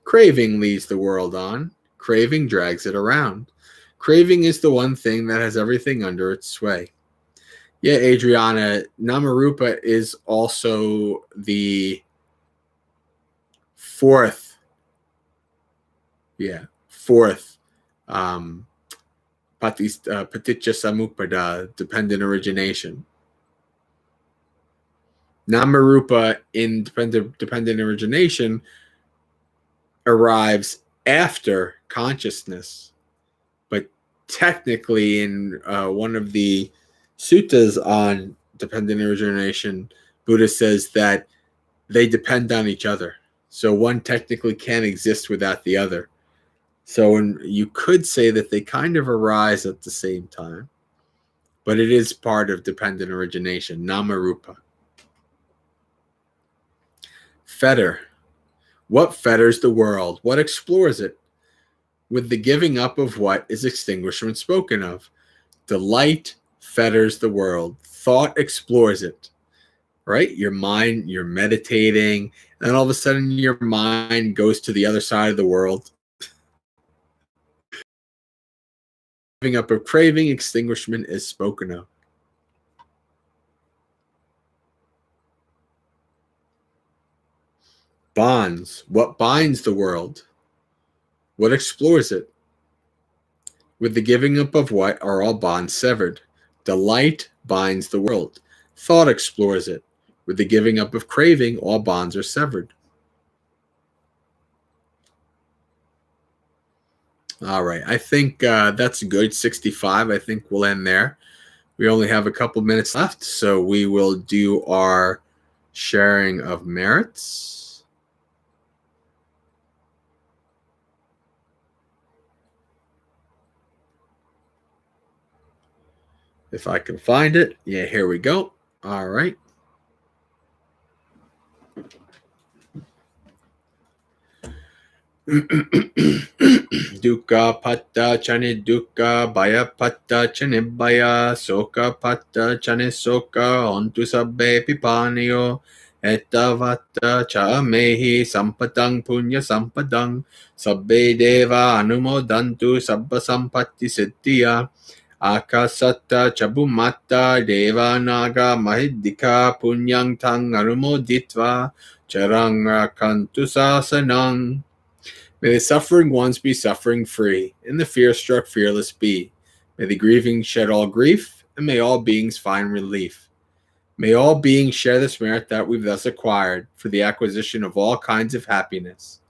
Craving leads the world on. Craving drags it around. Craving is the one thing that has everything under its sway. Yeah, Adriana, Namarupa is also the fourth um, Paticca Samuppada, dependent origination. Namarupa in dependent origination arrives after consciousness, but technically in one of the suttas on dependent origination, Buddha says that they depend on each other. So one technically can't exist without the other. So you could say that they kind of arise at the same time, but it is part of dependent origination, Namarupa. Fetter. What fetters the world? What explores it? With the giving up of what is extinguishment spoken of. Delight fetters the world. Thought explores it. Right? Your mind, you're meditating, and all of a sudden your mind goes to the other side of the world. Giving up of craving, extinguishment is spoken of. Bonds. What binds the world? What explores it? With the giving up of what are all bonds severed? Delight binds the world. Thought explores it. With the giving up of craving, all bonds are severed. All right. I think that's good. 65. I think we'll end there. We only have a couple minutes left, so we will do our sharing of merits. If I can find it. Yeah, here we go. All right. Dukkha patta chane dukkha, bhaya patta chane bhaya, soka patta chane soka, ontu sabbe pipaniyo, ettavatta cha mehi sampadang punya sampadang, sabbe deva anumodantu sabba sampatti siddhiya, akasatta chabumatta deva naga mahiddika punyang tang anumoditva, charang rakantu sasanang. May the suffering ones be suffering free, and the fear-struck fearless be. May the grieving shed all grief, and may all beings find relief. May all beings share this merit that we've thus acquired for the acquisition of all kinds of happiness.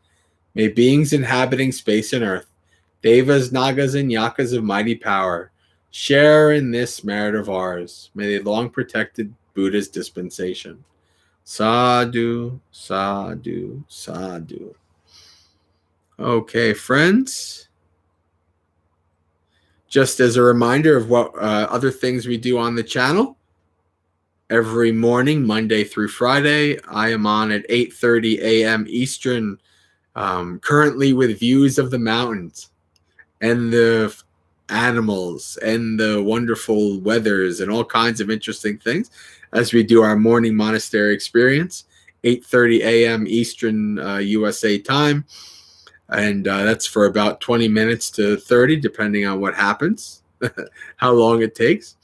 May beings inhabiting space and earth, devas, nagas, and yakas of mighty power, share in this merit of ours. May they long protected Buddha's dispensation. Sadhu, sadhu, sadhu. Okay, friends. Just as a reminder of what other things we do on the channel, every morning, Monday through Friday, I am on at 8:30 a.m. Eastern, currently with views of the mountains and the animals and the wonderful weathers and all kinds of interesting things as we do our morning monastery experience, 8:30 a.m. Eastern USA time. And that's for about 20 minutes to 30, depending on what happens, how long it takes.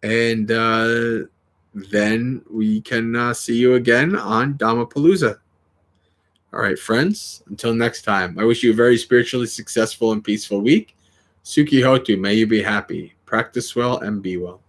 And then we can see you again on Dhammapalooza. All right, friends, until next time, I wish you a very spiritually successful and peaceful week. Sukhi Hotu, may you be happy. Practice well and be well.